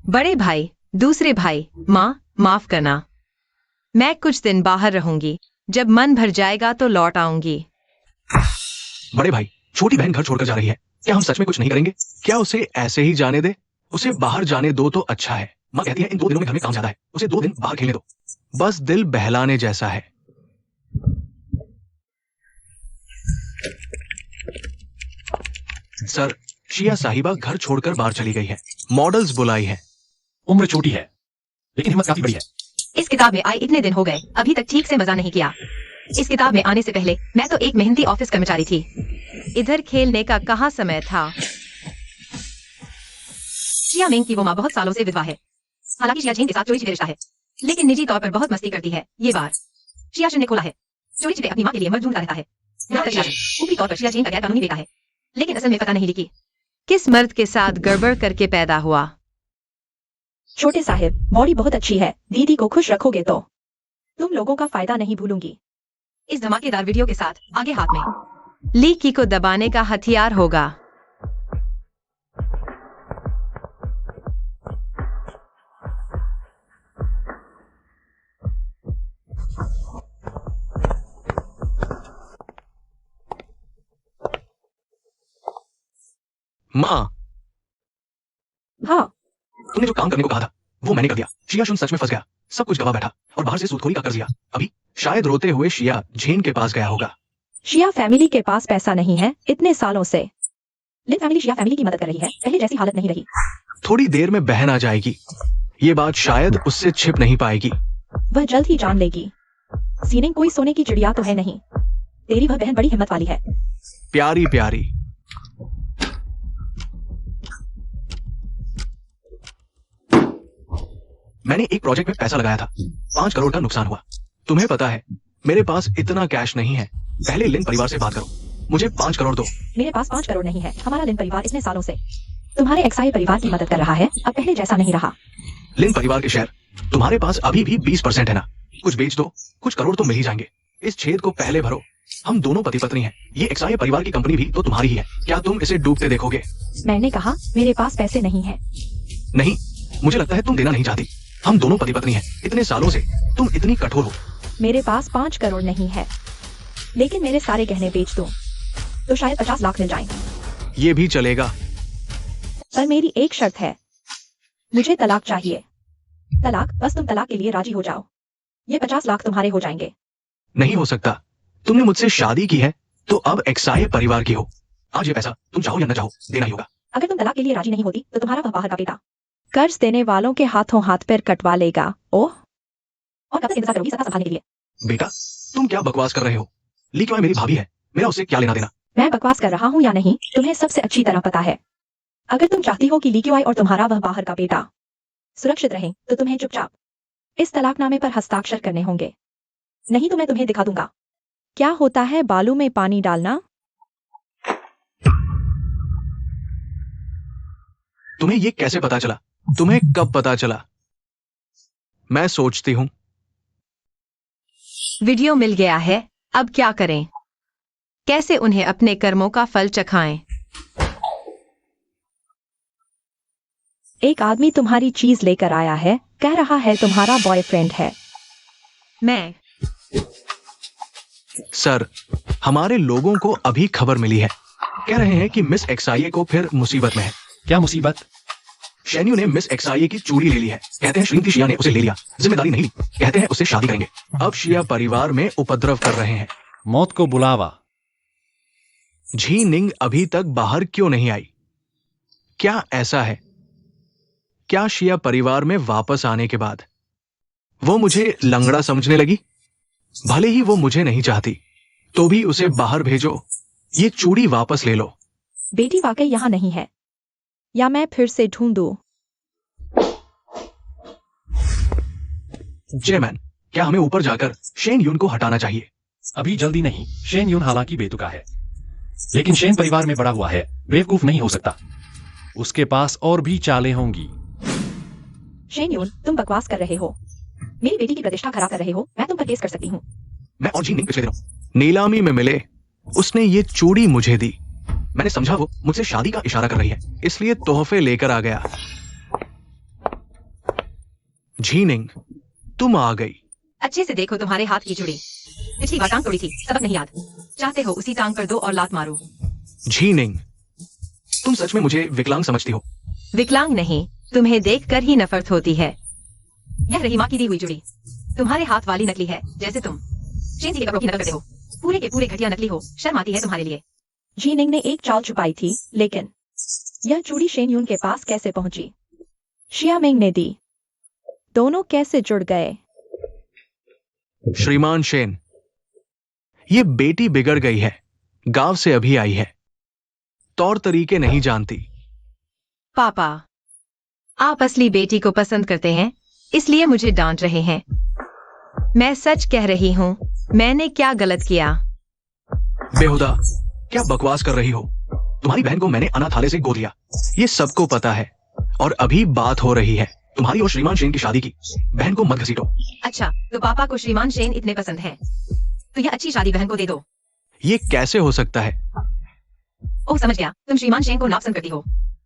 बड़े भाई, दूसरे भाई, माँ माफ करना। मैं कुछ दिन बाहर रहूंगी, जब मन भर जाएगा तो लौट आऊंगी। बड़े भाई, छोटी बहन घर छोड़कर जा रही है, क्या हम सच में कुछ नहीं करेंगे? क्या उसे ऐसे ही जाने दे? उसे बाहर जाने दो तो अच्छा है। माँ कहती है इन 2 दिनों में घर में काम ज्यादा है, उसे 2 दिन बाहर खेलने दो। बस दिल बहलाने जैसा है। सर, शिया साहिबा घर छोड़कर बाहर चली गई है। मॉडल्स बुलाई है। उम्र छोटी है, लेकिन हिम्मत काफी बड़ी है। इस किताब में आए इतने दिन हो गए, अभी तक ठीक से मजा नहीं किया। इस किताब में आने से पहले मैं तो एक मेहनती ऑफिस कर्मचारी थी। इधर खेलने का कहाँ समय था? शिया मिंग की वो माँ बहुत सालों से विधवा है। हालांकि शिया झेंग के साथ चोरी छिपे रिश्ता है, लेकिन निजी तौर पर बहुत मस्ती करती है। ये बार शिया ने खोला है। चोरी छिपे अपनी माँ के लिए मर्द ढूंढता रहता है। यहाँ तक शिया ऊपरी तौर पर शिया झेंग का गैर कानूनी बेटा है, लेकिन असल में पता नहीं लिखी। किस मर्द के साथ गड़बड़ करके पैदा हुआ? छोटे साहिब, बॉडी बहुत अच्छी है। दीदी को खुश रखोगे तो तुम लोगों का फायदा नहीं भूलूंगी। इस धमाकेदार वीडियो के साथ आगे हाथ में लीकी को दबाने का हथियार होगा। माँ, हाँ, तुमने जो काम करने को कहा था वो मैंने कर दिया। शिया शुन सच में फंस गया, सब कुछ गवा बैठा और बाहर से सूदखोरी का कर्ज लिया। अभी शायद रोते हुए शिया झेन के पास गया होगा। शिया फैमिली के पास पैसा नहीं है इतने सालों से। लिन फैमिली शिया फैमिली की मदद कर रही है, पहले जैसी हालत नहीं रही। थोड़ी देर में बहन आ जाएगी, ये बात शायद उससे छिप नहीं पाएगी। वह जल्द ही जान लेगी। सीनिंग कोई सोने की चिड़िया तो है नहीं। तेरी वह बहन बड़ी हिम्मत वाली है। प्यारी प्यारी। मैंने एक प्रोजेक्ट में पैसा लगाया था, 5 करोड़ का नुकसान हुआ। तुम्हें पता है मेरे पास इतना कैश नहीं है। पहले लिन परिवार से बात करो, मुझे 5 करोड़ दो। मेरे पास 5 करोड़ नहीं है। हमारा लिन परिवार इतने सालों से तुम्हारे एक्साइल परिवार की मदद कर रहा है, अब पहले जैसा नहीं रहा। लिन परिवार के शेयर तुम्हारे पास अभी भी 20% है ना? कुछ बेच दो, कुछ करोड़ तो मिल ही जाएंगे। इस छेद को पहले भरो। हम दोनों पति पत्नी हैं। ये एक्साई परिवार की कंपनी भी तो तुम्हारी ही है। क्या तुम इसे डूबते देखोगे? मैंने कहा मेरे पास पैसे नहीं है। नहीं, मुझे लगता है तुम देना नहीं चाहती। हम दोनों पति पत्नी हैं, इतने सालों से तुम इतनी कठोर हो। मेरे पास 5 करोड़ नहीं है, लेकिन मेरे सारे गहने बेच दो तो शायद 50 लाख मिल जाएं। ये भी चलेगा, पर मेरी एक शर्त है, मुझे तलाक चाहिए। तलाक, बस तुम तलाक के लिए राजी हो जाओ। ये 50 लाख तुम्हारे हो जाएंगे। नहीं हो सकता। तुमने मुझसे शादी की है तो अब एक्साई परिवार की हो। आज ये पैसा तुम चाहो या न चाहो देना ही होगा। अगर तुम तलाक के लिए राजी नहीं होती तो तुम्हारा वह बाहर का बेटा कर्ज देने वालों के हाथों हाथ पैर कटवा लेगा। ओह, और कब तक इंतजार करोगी सत्ता संभालने के लिए? बेटा, तुम क्या बकवास कर रहे हो? ली क्यों मेरी भाभी है, मेरा उससे क्या लेना देना? मैं बकवास कर रहा हूँ या नहीं तुम्हें सबसे अच्छी तरह पता है। अगर तुम चाहती हो कि ली क्यू आई और तुम्हारा वह बाहर का बेटा सुरक्षित रहे तो तुम्हें चुपचाप इस तलाकनामे पर हस्ताक्षर करने होंगे, नहीं तो मैं तुम्हें दिखा दूंगा क्या होता है बालू में पानी डालना। तुम्हें ये कैसे पता चला? तुम्हें कब पता चला? मैं सोचती हूँ। वीडियो मिल गया है, अब क्या करें? कैसे उन्हें अपने कर्मों का फल चखाएं? एक आदमी तुम्हारी चीज लेकर आया है, कह रहा है तुम्हारा बॉयफ्रेंड है। मैं सर, हमारे लोगों को अभी खबर मिली है, कह रहे हैं कि मिस एक्साई को फिर मुसीबत में है। क्या मुसीबत? शेन्यू ने मिस एक्साई की चूड़ी ले ली है। कहते हैं श्रीमती शिया ने उसे ले लिया, जिम्मेदारी नहीं ली। कहते हैं उससे शादी करेंगे। अब शिया परिवार में उपद्रव कर रहे हैं। मौत को बुलावा। झी निंग अभी तक बाहर क्यों नहीं आई? क्या ऐसा है? क्या शिया परिवार में वापस आने के बाद वो मुझे लंगड़ा समझने लगी? भले ही वो मुझे नहीं चाहती तो भी उसे बाहर भेजो। ये चूड़ी वापस ले लो। बेटी वाकई यहाँ नहीं है, या मैं फिर से ढूंढूं? जेमैन, क्या हमें ऊपर जाकर शेन यून को हटाना चाहिए? अभी जल्दी नहीं। शेन यून हालांकि बेतुका है, लेकिन शेन परिवार में बड़ा हुआ है, बेवकूफ नहीं हो सकता। उसके पास और भी चालें होंगी। शेन यून, तुम बकवास कर रहे हो। मेरी बेटी की प्रतिष्ठा खराब कर रहे हो। मैं तुम पर केस कर सकती हूँ। मैं और जी निंग पिछले दिनों नीलामी में मिले। उसने ये चूड़ी मुझे दी। मैंने समझा वो मुझसे शादी का इशारा कर रही है, इसलिए तोहफे लेकर आ गया। झीनिंग, तुम आ गई। अच्छे से देखो तुम्हारे हाथ की चूड़ी। पिछली बार टांग तोड़ी थी, सबक नहीं याद? चाहते हो उसी टांग पर दो और लात मारो। झीनिंग, तुम सच में मुझे विकलांग समझती हो? विकलांग नहीं, तुम्हें देखकर ही नफरत होती है। यह रही माँ की दी हुई चूड़ी। तुम्हारे हाथ वाली नकली है, जैसे तुम शेन सी के कपड़ों की नकल करते हो। पूरे के पूरे घटिया नकली हो, शर्म आती है तुम्हारे लिए। जीनिंग ने एक चाल छुपाई थी, लेकिन यह चूड़ी शेन यून के पास कैसे पहुंची? शियामिंग ने दी। दोनों कैसे जुड़ गए? श्रीमान शेन, ये बेटी बिगड़ गई है, गांव से अभी आई है, तौर तरीके नहीं जानती। पापा, आप असली बेटी को पसंद करते हैं, इसलिए मुझे डांट रहे हैं। मैं सच कह रही हूँ, मैंने क्या गलत किया? बेहुदा, क्या बकवास कर रही हो? तुम्हारी बहन को मैंने अनाथालय से गोद लिया, ये सबको पता है। और अभी बात हो रही है तुम्हारी और श्रीमान शेन की शादी की। बहन को मत घसीटो। अच्छा, तो पापा को श्रीमान शेन इतने पसंद हैं, तो यह अच्छी शादी बहन को दे दो। ये कैसे हो सकता है? ओह समझ गया, तुम श्रीमान शेन को नापसंद करती हो।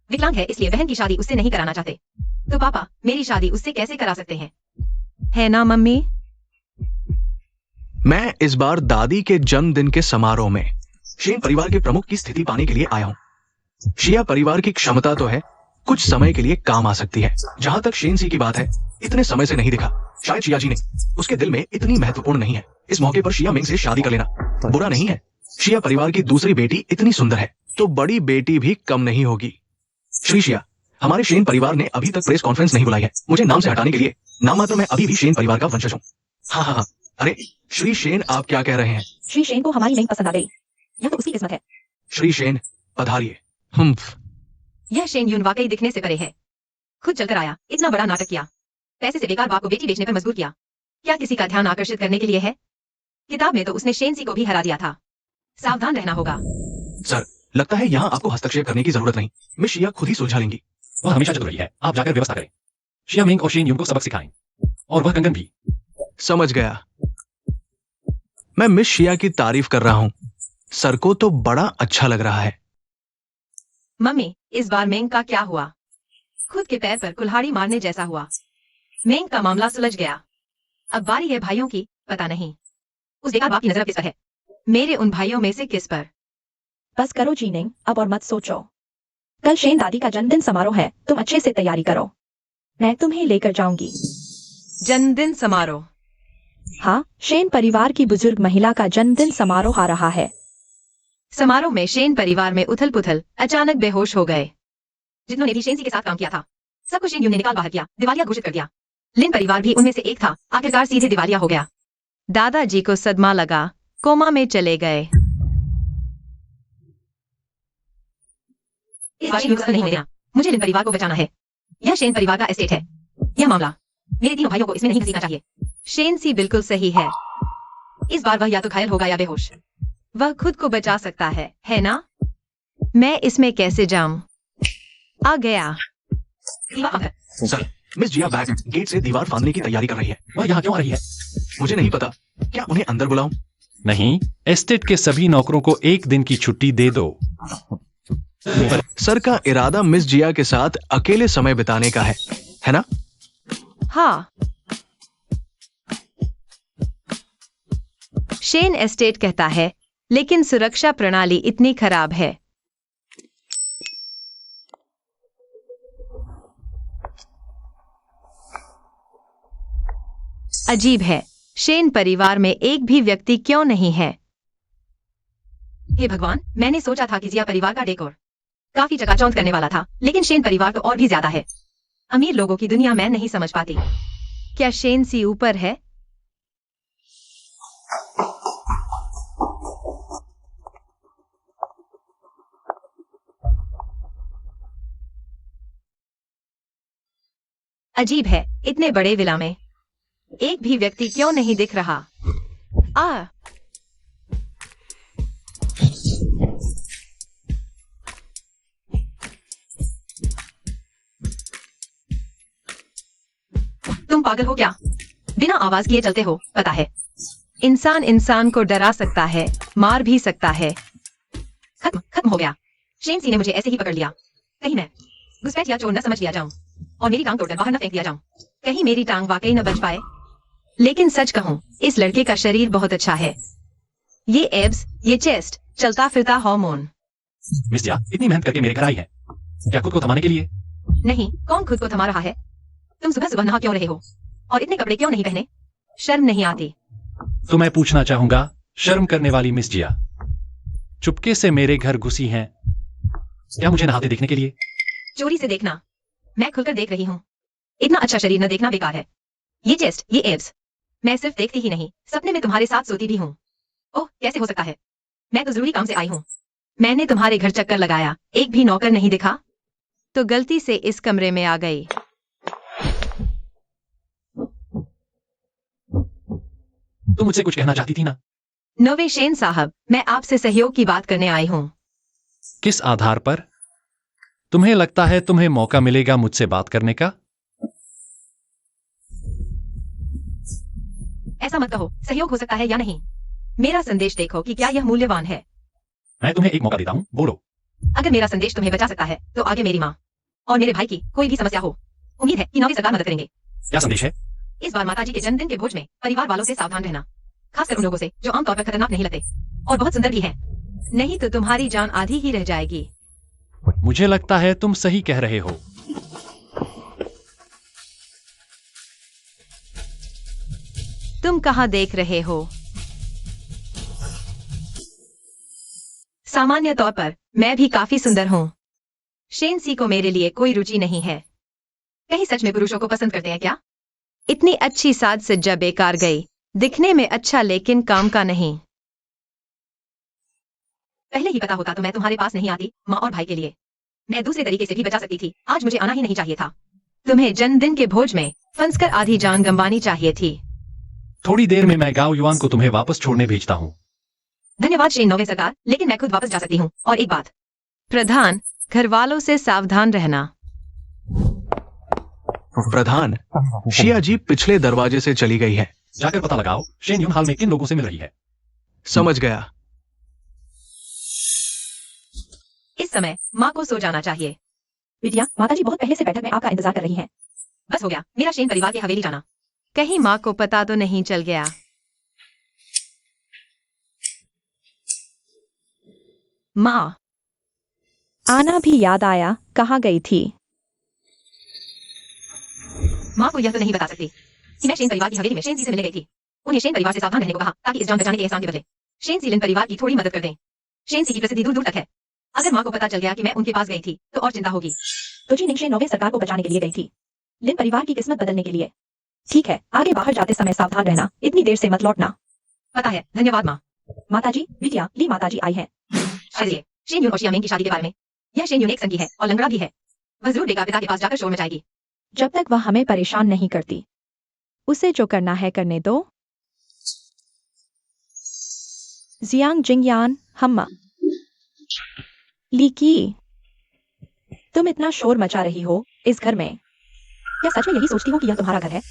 विकलांग है, इसलिए बहन की शादी उससे नहीं कराना चाहते। तो पापा मेरी शादी उससे कैसे करा सकते हैं? है ना मम्मी? मैं इस बार दादी के जन्मदिन के समारोह में शेन परिवार के प्रमुख की स्थिति पाने के लिए आया हूं। शिया परिवार की क्षमता तो है, कुछ समय के लिए काम आ सकती है। जहां तक शेन सी की बात है, इतने समय से नहीं दिखा। शायद शिया जी ने उसके दिल में इतनी महत्वपूर्ण नहीं है। इस मौके पर शिया मिंग से शादी कर लेना बुरा नहीं है। शिया परिवार की दूसरी बेटी इतनी सुंदर है, तो बड़ी बेटी भी कम नहीं होगी। श्री शिया, हमारे शेन परिवार ने अभी तक प्रेस कॉन्फ्रेंस नहीं बुलाई है मुझे नाम से हटाने के लिए। नाम मात्र मैं अभी भी शेन परिवार का वंशज हूँ। हाँ, अरे श्री शेन, आप क्या कह रहे हैं? श्री शेन को हमारी नहीं पसंद आ गई। यह तो उसकी किस्मत है। श्री शेन, पधारिए। यह शेन यून वाकई दिखने से परे है। खुद चलकर आया, इतना बड़ा नाटक किया, पैसे से बेकार बाप को बेटी बेचने पर मजबूर किया। क्या किसी का ध्यान आकर्षित करने के लिए है? किताब में तो उसने शेन सी को भी हरा दिया था। सावधान रहना होगा। सर, लगता है यहाँ आपको हस्तक्षेप करने की जरूरत नहीं। मिस शिया खुद ही सुलझा लेंगी। वह हमेशा चतुर रही है, आप जाकर व्यवस्था करें। शिया मिंग और शेन यून को सबक सिखाएं, और वह कंगन भी। समझ गया। मैं मिस शिया की तारीफ कर रहा हूँ। सर को तो बड़ा अच्छा लग रहा है। मम्मी, इस बार मेंग का क्या हुआ? खुद के पैर पर कुल्हाड़ी मारने जैसा हुआ। मेंग का मामला सुलझ गया। अब बारी है भाइयों की। पता नहीं उस बेकार बाप की नजर किस पर है। मेरे उन भाइयों में से किस पर? बस करो जीनिंग, अब और मत सोचो। कल शेन दादी का जन्मदिन समारोह है, तुम अच्छे से तैयारी करो। मैं तुम्हें लेकर जाऊंगी। जन्मदिन समारोह? हाँ, शेन परिवार की बुजुर्ग महिला का जन्मदिन समारोह आ रहा है। समारोह में शेन परिवार में उथल पुथल, अचानक बेहोश हो गए। जिन्होंने भी शेन सी के साथ काम किया था, सबको शेन यून ने निकाल बाहर किया, दिवालिया घोषित कर दिया। लिन परिवार भी उनमें से एक था, आखिरकार सीधे दिवालिया हो गया। दादाजी को सदमा लगा, कोमा में चले गए। इस बार शेन यून को नहीं होने देना। मुझे लिन परिवार को बचाना है। यह शेन परिवार का एस्टेट है। यह मामला मेरे तीनों भाइयों को इसमें नहीं घसीटना चाहिए। शेन सी बिल्कुल सही है। इस बार वह या तो घायल होगा या बेहोश। वह खुद को बचा सकता है ना? मैं इसमें कैसे जाऊं? आ गया। दीवार बंद कर। सर, मिस जिया बैग गेट से दीवार फांदने की तैयारी कर रही है। वह यहाँ क्यों आ रही है? मुझे नहीं पता। क्या उन्हें अंदर बुलाऊं? नहीं, एस्टेट के सभी नौकरों को एक दिन की छुट्टी दे दो। सर का इरादा मिस जिया के साथ अकेले समय बिताने का है ना? हाँ। शेन एस्टेट कहता है, लेकिन सुरक्षा प्रणाली इतनी खराब है। अजीब है, शेन परिवार में एक भी व्यक्ति क्यों नहीं है? हे भगवान, मैंने सोचा था कि जिया परिवार का डेकोर काफी चकाचौंध करने वाला था, लेकिन शेन परिवार तो और भी ज्यादा है। अमीर लोगों की दुनिया मैं नहीं समझ पाती। क्या शेन सी ऊपर है? अजीब है, इतने बड़े विला में एक भी व्यक्ति क्यों नहीं दिख रहा? तुम पागल हो क्या? बिना आवाज किए चलते हो, पता है। इंसान इंसान को डरा सकता है, मार भी सकता है। खत्म हो गया। शेनसी ने मुझे ऐसे ही पकड़ लिया। कहीं मैं घुसपैठ या चोर न समझ लिया जाऊं और मेरी टांग तोड़कर बाहर न फेंक दिया जाऊं। कहीं मेरी टांग वाकई न बच पाए। लेकिन सच कहूं, इस लड़के का शरीर बहुत अच्छा है। ये एब्स, ये चेस्ट, चलता फिरता हार्मोन। मिस जिया इतनी मेहनत करके मेरे घर आई है, क्या खुद को थमाने के लिए? नहीं, कौन खुद को थमा रहा है? तुम सुबह सुबह नहा क्यों रहे हो और इतने कपड़े क्यों नहीं पहने? शर्म नहीं आती? तो मैं पूछना चाहूंगा, शर्म करने वाली मिस जिया चुपके से मेरे घर घुसी हैं, क्या मुझे नहाते देखने के लिए? चोरी से देखना, मैं खुलकर देख रही हूँ। इतना अच्छा शरीर न देखना बेकार है। ये चेस्ट, ये एब्स, मैं सिर्फ देखती ही नहीं, सपने में तुम्हारे साथ सोती भी हूँ। ओह, कैसे हो सकता है? मैं तो जरूरी काम से आई हूँ। मैंने तुम्हारे घर चक्कर लगाया, एक भी नौकर नहीं दिखा, तो गलती से इस कमरे में आ गई। तुम मुझसे कुछ कहना चाहती थी ना? नोवे शेन साहब, मैं आपसे सहयोग की बात करने आई हूँ। किस आधार पर? तुम्हें लगता है तुम्हें मौका मिलेगा मुझसे बात करने का? ऐसा मत कहो, सहयोग हो सकता है या नहीं। मेरा संदेश देखो कि क्या यह मूल्यवान है। मैं तुम्हें एक मौका देता हूं, बोलो। अगर मेरा संदेश तुम्हें बचा सकता है तो आगे मेरी माँ और मेरे भाई की कोई भी समस्या हो, उम्मीद है कि नौवे सरकार मदद करेंगे। क्या संदेश है? इस बार माताजी के जन्मदिन के भोज में परिवार वालों से सावधान रहना, खासकर उन लोगों से जो आमतौर पर खतरनाक नहीं लगते और बहुत सुंदर भी हैं। नहीं तो तुम्हारी जान आधी ही रह जाएगी। मुझे लगता है तुम सही कह रहे हो। तुम कहाँ देख रहे हो? सामान्य तौर पर मैं भी काफी सुंदर हूँ। शेनसी को मेरे लिए कोई रुचि नहीं है। कहीं सच में पुरुषों को पसंद करते हैं क्या? इतनी अच्छी साज सज्जा बेकार गई। दिखने में अच्छा लेकिन काम का नहीं। पहले ही पता होता तो मैं तुम्हारे पास नहीं आती माँ और भाई के लिए। मैं दूसरे तरीके से भी बचा सकती थी, आज मुझे आना ही नहीं चाहिए था। तुम्हें जन्मदिन के भोज में फंसकर आधी जान गंवानी चाहिए थी। थोड़ी देर में मैं गाओ युआन को तुम्हें वापस छोड़ने भेजता हूँ। धन्यवाद शेन नौवे सरकार, लेकिन मैं खुद वापस जा सकती हूँ। और एक बात, प्रधान, घर वालों से सावधान रहना। प्रधान, शिया जी पिछले दरवाजे से चली गई है। जाकर पता लगाओ शेन यून हाल में किन लोगों से मिल रही है। समझ गया। इस समय माँ को सो जाना चाहिए। विद्या, माताजी बहुत पहले से बैठक में आपका इंतजार कर रही हैं। बस हो गया मेरा शेन परिवार के हवेली जाना। कहीं माँ को पता तो नहीं चल गया? माँ, आना भी याद आया, कहाँ गई थी? माँ को यह तो नहीं बता सकती कि मैं शेन परिवार की हवेली में शेन सी से मिलने गई थी। उन्हें शेन परिवार से सावधान रहने को कहा ताकि इस जान बचाने के एहसान के बदले शेन सीलन परिवार की थोड़ी मदद कर दें। शेन सी की प्रसिद्धि दूर दूर तक है। अगर माँ को पता चल गया कि मैं उनके पास गई थी तो और चिंता होगी। तो जी निंगशे नौवे सरकार को बचाने के लिए गई थी, लिन परिवार की किस्मत बदलने के लिए। ठीक है, आगे बाहर जाते समय सावधान रहना, इतनी देर से मत लौटना। पता है, धन्यवाद माँ। माताजी, विद्या, ली माताजी आई हैं। चलिए, शेन यून और शियामेंग की शादी के बारे में। यह शेन यून एक संगी है और लंगड़ा भी है। वह जरूर बेकार पिता के पास जाकर शोर मचाएगी। जब तक वह हमें परेशान नहीं करती, उसे जो करना है करने दो। जियांग जिंगयान, हम्मा। लीकी, तुम इतना शोर मचा रही हो इस घर में। क्या सच में यही सोचती हो कि यह तुम्हारा घर है?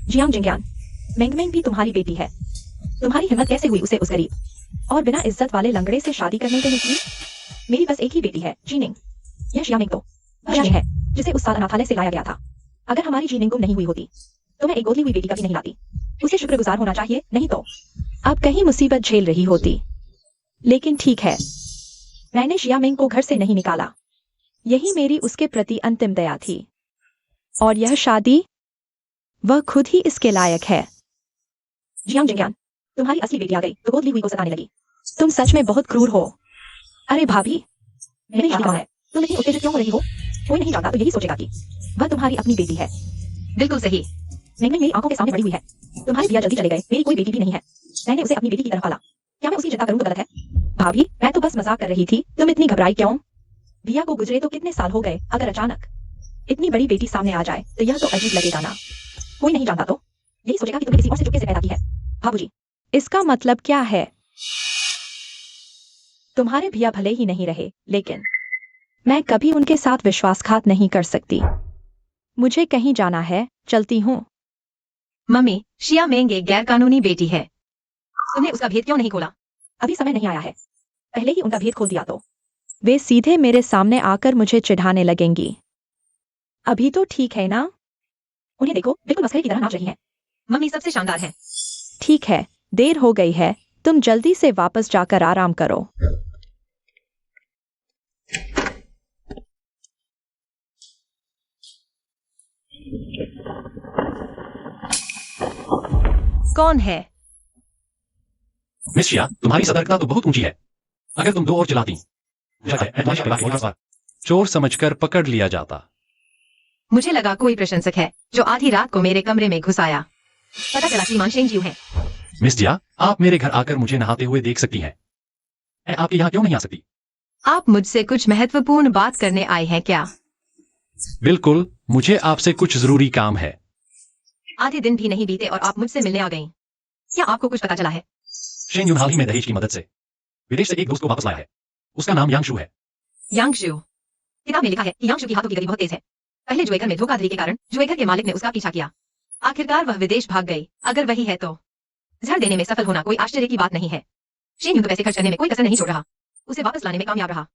जियांग जिंगयान, मेंगमेंग भी तुम्हारी बेटी है। तुम्हारी हिम्मत कैसे हुई उसे उस गरीब और बिना इज्जत वाले लंगड़े से शादी करने के लिए? मेरी बस एक ही बेटी है, जीनिंग। यह शियामिंग तो वह है जिसे उस साल अनाथालय से लाया गया था। अगर हमारी जीनिंग गुम नहीं हुई होती तो मैं एक गोदी हुई बेटी कभी नहीं लाती। उसे शुक्रगुजार होना चाहिए, नहीं तो अब कहीं मुसीबत झेल रही होती। लेकिन ठीक है, मैंने शियामिंग को घर से नहीं निकाला। यही मेरी उसके प्रति अंतिम दया थी। और यह शादी, वह खुद ही इसके लायक है। जियांग जिंगयान, तुम्हारी असली बेटी आ गई तो गोद ली हुई को सताने लगी। तुम सच में बहुत क्रूर हो। अरे भाभी, मेरी शादी कहाँ है? तुम इतनी उत्तेजित क्यों हो रही हो? कोई नहीं जानता तो यही सोचेगा कि वह तुम्हारी अपनी बेटी है। बिल्कुल सही। मेरी आंखों के सामने बड़ी हुई है। तुम्हारे भैया जल्दी चले गए, मेरी कोई बेटी भी नहीं है। मैंने उसे अपनी बेटी की तरह पाला। क्या मैं उसकी चिंता करूं तो गलत है? भाभी, मैं तो बस मजाक कर रही थी, तुम इतनी घबराई क्यों? भैया को गुजरे तो कितने साल हो गए, अगर अचानक इतनी बड़ी बेटी सामने आ जाए तो यह तो अजीब लगेगा ना। कोई नहीं जानता तो यही सोचेगा कि तुमने किसी और से चुपके से पैदा की है। बाबूजी, इसका मतलब क्या है? तुम्हारे भैया भले ही नहीं रहे, लेकिन मैं कभी उनके साथ विश्वासघात नहीं कर सकती। मुझे कहीं जाना है, चलती हूँ। मम्मी, शियामेंग एक गैर कानूनी बेटी है। तुमने उसका भेद क्यों नहीं खोला? अभी समय नहीं आया है। पहले ही उनका भेद खोल दिया तो वे सीधे मेरे सामने आकर मुझे चिढ़ाने लगेंगी। अभी तो ठीक है ना? उन्हें देखो, बिल्कुल मस्खरे की तरह नाच रही हैं। मम्मी सबसे शानदार है। ठीक है, देर हो गई है, तुम जल्दी से वापस जाकर आराम करो। कौन है? मिस शिया, तुम्हारी सतर्कता तो बहुत ऊंची है। अगर तुम 2 और चलाती चोर समझकर पकड़ लिया जाता। मुझे लगा कोई प्रशंसक है जो आधी रात को मेरे कमरे में घुस आया। पता चला श्रीमान शेनजियू है। मिस जिया, आप मेरे घर आकर मुझे नहाते हुए देख सकती हैं। मैं आपके यहाँ क्यों नहीं आ सकती? आप मुझसे कुछ महत्वपूर्ण बात करने आए हैं क्या? बिल्कुल, मुझे आपसे कुछ जरूरी काम है। आधे दिन भी नहीं बीते और आप मुझसे मिलने आ गईं। क्या आपको कुछ पता चला है? शेन यून हाल ही में दहेज की मदद से विदेश से एक दोस्त को वापस लाया है। उसका नाम यांगशु है। यांगशु। किताब में लिखा है कि यांगशु की हाथों की गति बहुत तेज है। पहले जुएघर में धोखाधड़ी के कारण जुएघर के मालिक ने उसका पीछा किया। आखिरकार वह विदेश भाग गई। अगर वही है तो झड़ देने में सफल होना कोई आश्चर्य की बात नहीं है। शेन यून तो पैसे खर्च करने में कोई कसर नहीं छोड़ रहा। उसे वापस लाने में कामयाब रहा।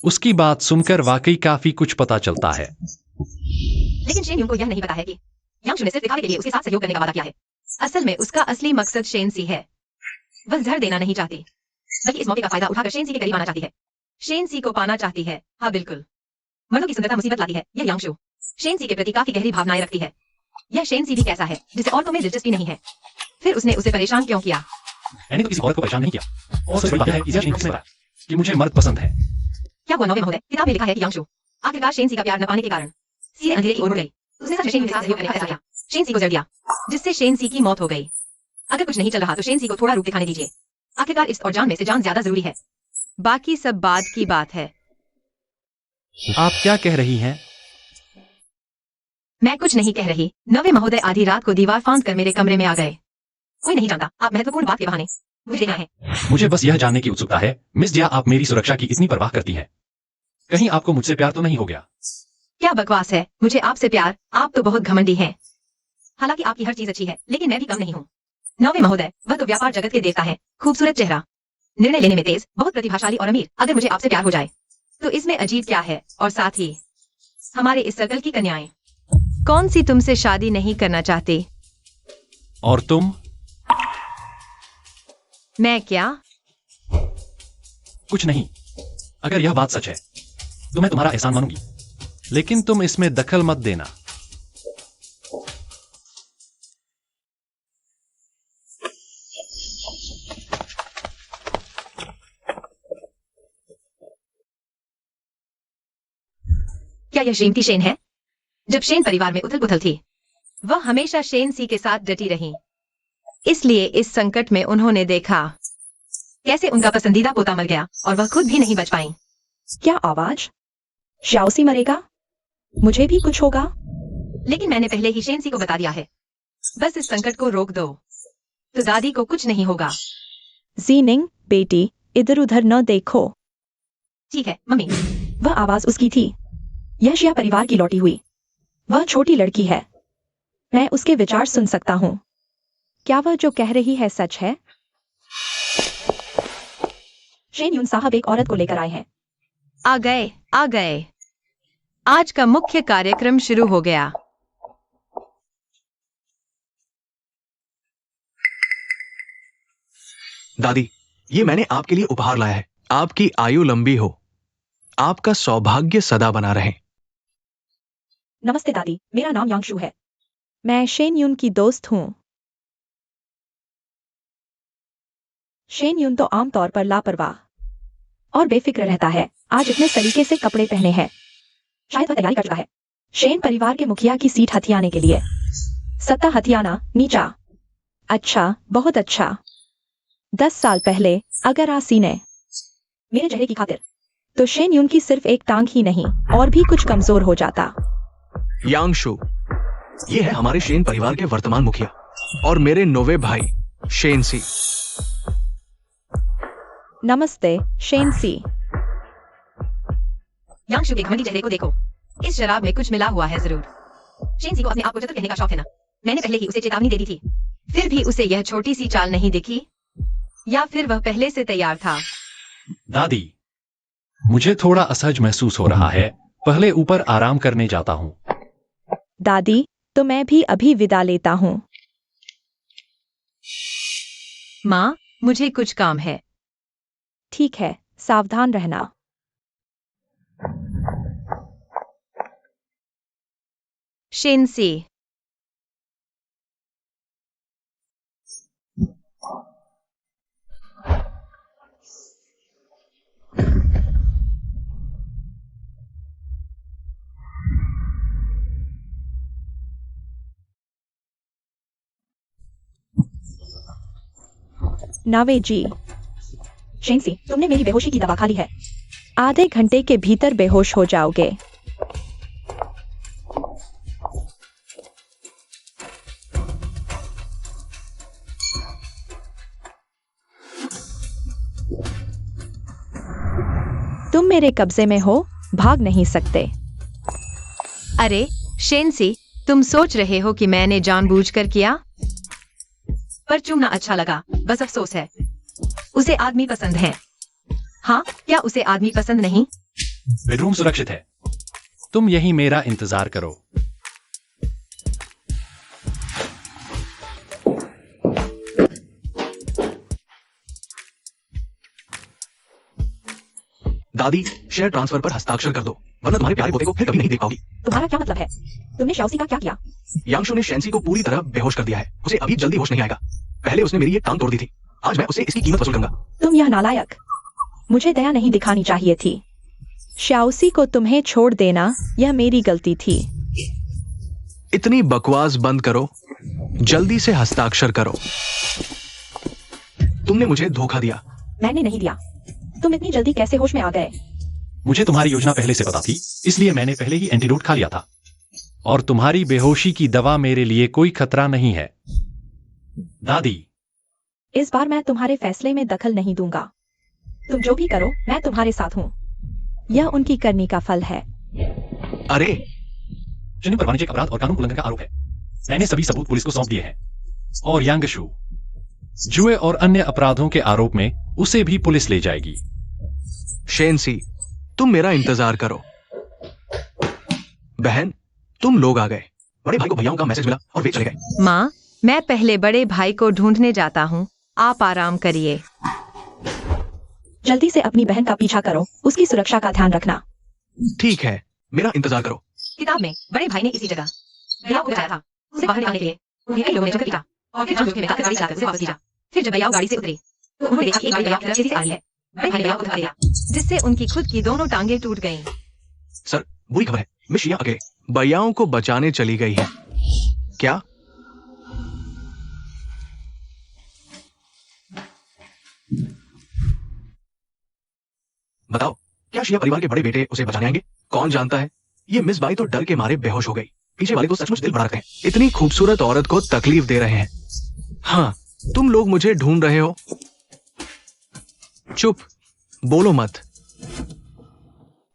उसकी बात सुनकर वाकई काफी कुछ पता चलता है। लेकिन शेन यून को यह नहीं पता है कि यांगशु ने सिर्फ दिखावे के लिए उसके साथ सहयोग करने का वादा किया है। असल में उसका असली मकसद शेनसी है। वह झड़ देना नहीं चाहती, बल्कि इस मौके का फायदा उठाकर शेनसी के करीब आना चाहती है। शेनसी को पाना चाहती है। हाँ बिल्कुल। मर्दों की सुंदरता मुसीबत लाती है। यह यांगशु शेनसी के प्रति काफी गहरी भावनाएं रखती है। यह शेनसी भी कैसा है जिसे औरतों में दिलचस्पी नहीं है। फिर उसने उसे परेशान क्यों किया? मैंने तो किसी औरत को परेशान नहीं किया। और सबसे बड़ी बात है कि शेन खुद ने बताया कि मुझे मर्द पसंद है। क्या हुआ नौवे महोदय? किताब में लिखा है कि यांगशु आखिरकार शेनसी का प्यार न पाने के कारण सीधे अंधेरे की ओर मुड़ गई। उसने सच में शेनसी के साथ सहयोग करने का फैसला किया। शेनसी को जड़ दिया, जिससे शेनसी की मौत हो गई। अगर कुछ नहीं चल रहा तो शेनसी को थोड़ा रूप दिखाने दीजिए। आखिरकार इस और जान में से जान ज्यादा जरूरी है। बाकी सब बाद की बात है। आप क्या कह रही हैं? मैं कुछ नहीं कह रही। नवे महोदय आधी रात को दीवार फांद कर मेरे कमरे में आ गए। कोई नहीं जानता, आप महत्वपूर्ण बात के बहाने मुझे लेना है। मुझे बस यह जानने की उत्सुकता है, मिस जिया, आप मेरी सुरक्षा की इतनी परवाह करती हैं। कहीं आपको मुझसे प्यार तो नहीं हो गया? क्या बकवास है, मुझे आपसे प्यार? आप तो बहुत घमंडी हैं। हालांकि आपकी हर चीज अच्छी है, लेकिन मैं भी कम नहीं हूँ। नवे महोदय, वह तो व्यापार जगत के देवता है। खूबसूरत चेहरा, निर्णय लेने में तेज, बहुत प्रतिभाशाली और अमीर। अगर मुझे आपसे प्यार हो जाए तो इसमें अजीब क्या है? और साथ ही हमारे इस सर्कल की कन्याएं। कौन सी तुमसे शादी नहीं करना चाहती? और तुम? मैं क्या? कुछ नहीं। अगर यह बात सच है तो मैं तुम्हारा एहसान मानूंगी, लेकिन तुम इसमें दखल मत देना। क्या यह श्रीमती शेन है? जब शेन परिवार में उथल पुथल थी, वह हमेशा शेनसी के साथ डटी रही। इसलिए इस संकट में उन्होंने देखा कैसे उनका पसंदीदा पोता मर गया और वह खुद भी नहीं बच पाई। क्या आवाज? शाओसी मरेगा? मुझे भी कुछ होगा? लेकिन मैंने पहले ही शेनसी को बता दिया है। बस इस संकट को रोक दो तो दादी को कुछ नहीं होगा। जीनिंग, बेटी, इधर उधर न देखो। ठीक है मम्मी। वह आवाज उसकी थी। यह शिया परिवार की लौटी हुई। वह छोटी लड़की है। मैं उसके विचार सुन सकता हूँ। क्या वह जो कह रही है सच है? शेन यून साहब एक औरत को लेकर आए हैं। आ गए, आ गए। आज का मुख्य कार्यक्रम शुरू हो गया। दादी, ये मैंने आपके लिए उपहार लाया है। आपकी आयु लंबी हो, आपका सौभाग्य सदा बना रहे। नमस्ते दादी, मेरा नाम यांगशु है। मैं शेन यून की दोस्त हूँ। शेन यून तो आमतौर पर लापरवाह और बेफिक्र रहता है। आज इतने सलीके से कपड़े पहने हैं। शायद वह तैयारी कर चुका है शेन परिवार के मुखिया की सीट हथियाने के लिए। सत्ता हथियाना, नीचा। अच्छा, बहुत अच्छा। 10 साल पहले अगर आसी ने मेरे चेहरे की खातिर, तो शेन यून की सिर्फ एक टांग ही नहीं और भी कुछ कमजोर हो जाता। यांगशु, ये है हमारे शेन परिवार के वर्तमान मुखिया और मेरे नोवे भाई शेनसी। नमस्ते शेनसी। यांगशु के घमंडी चेहरे को देखो। इस शराब में कुछ मिला हुआ है जरूर। शेनसी को अपने आप को चतुर कहने का शौक है ना? मैंने पहले ही उसे चेतावनी दे दी थी। फिर भी उसे यह छोटी सी चाल नहीं दिखी। या फिर वह पहले से तैयार था? दादी, मुझे थोड़ा असहज महसूस हो रहा है। पहले ऊपर आराम करने जाता हूँ। दादी, तो मैं भी अभी विदा लेता हूँ। माँ, मुझे कुछ काम है। ठीक है, सावधान रहना। शेंसी। नावे जी। शेंसी, तुमने मेरी बेहोशी की दवा खा ली है। आधे घंटे के भीतर बेहोश हो जाओगे। तुम मेरे कब्जे में हो, भाग नहीं सकते। अरे शेंसी, तुम सोच रहे हो कि मैंने जानबूझकर किया? पर चूमना अच्छा लगा, बस अफसोस है उसे आदमी पसंद है। हाँ, क्या उसे आदमी पसंद नहीं? बेडरूम सुरक्षित है। तुम यहीं मेरा इंतजार करो। दादी, शेयर ट्रांसफर पर हस्ताक्षर कर दो, वरना तुम्हारे प्यारे पोते को फिर कभी नहीं देख पाओगी। तुम्हारा क्या मतलब है? तुमने शाओसी का क्या किया? यांगशु ने शेंसी को पूरी तरह बेहोश कर दिया है। उसे अभी जल्दी होश नहीं आएगा। पहले उसने मेरी एक टांग तोड़ दी थी। आज मैं उसे इसकी कीमत वसूल करूंगा। तुम यह नालायक। मुझे दया नहीं दिखानी चाहिए थी। शाओसी को तुम्हें छोड़ देना, यह मेरी गलती थी। इतनी बकवास बंद करो, जल्दी से हस्ताक्षर करो। तुमने मुझे धोखा दिया। मैंने नहीं दिया। तुम इतनी जल्दी कैसे होश में आ गए? मुझे तुम्हारी योजना पहले से पता थी, इसलिए मैंने पहले ही एंटीडोट खा लिया था। और तुम्हारी बेहोशी की दवा मेरे लिए कोई खतरा नहीं है। दादी, इस बार मैं तुम्हारे फैसले में दखल नहीं दूंगा। तुम जो भी करो, मैं तुम्हारे साथ हूँ। यह उनकी करनी का फल है। अरे जिन पर वाणिज्यिक अपराध और कानून उल्लंघन का आरोप है। मैंने सभी सबूत पुलिस को सौंप दिए हैं। और यांगशु जुए और अन्य अपराधों के आरोप में उसे भी पुलिस ले जाएगी। शेंसी, तुम मेरा इंतजार करो। बहन, तुम लोग आ गए। बड़े भाई को भैयाओं का मैसेज मिला और वे चले गए। माँ, मैं पहले बड़े भाई को ढूंढने जाता हूँ। आप आराम करिए। जल्दी से अपनी बहन का पीछा करो, उसकी सुरक्षा का ध्यान रखना। ठीक है, मेरा इंतजार करो। किताब में बड़े भाई ने इसी जगह भैया को बताया था उसे बाहर निकालने के लिए। उन्हें कई लोगों ने जबरन पीटा और फिर जानबूझ के में गाड़ी चलाकर उसे वापस भेजा। फिर जब भैया गाड़ी से उतरे तो उन्होंने देखा कि एक गाड़ी भैया की तरफ तेजी से आ रही है। बड़े भाई ने भैया को धक्का दिया। जिससे उनकी खुद की दोनों टांगें टूट गईं। सर, बुरी खबर है। मिस शिया अकेले भैयाओं को बचाने चली गई है। क्या? बताओ, क्या शिया परिवार के बड़े बेटे उसे बचाने आएंगे? कौन जानता है। ये मिस बाई तो डर के मारे बेहोश हो गई। पीछे वाले को सचमुच दिल बड़ा रखते हैं। इतनी खूबसूरत औरत को तकलीफ दे रहे हैं। हाँ, तुम लोग मुझे ढूंढ रहे हो। चुप, बोलो मत।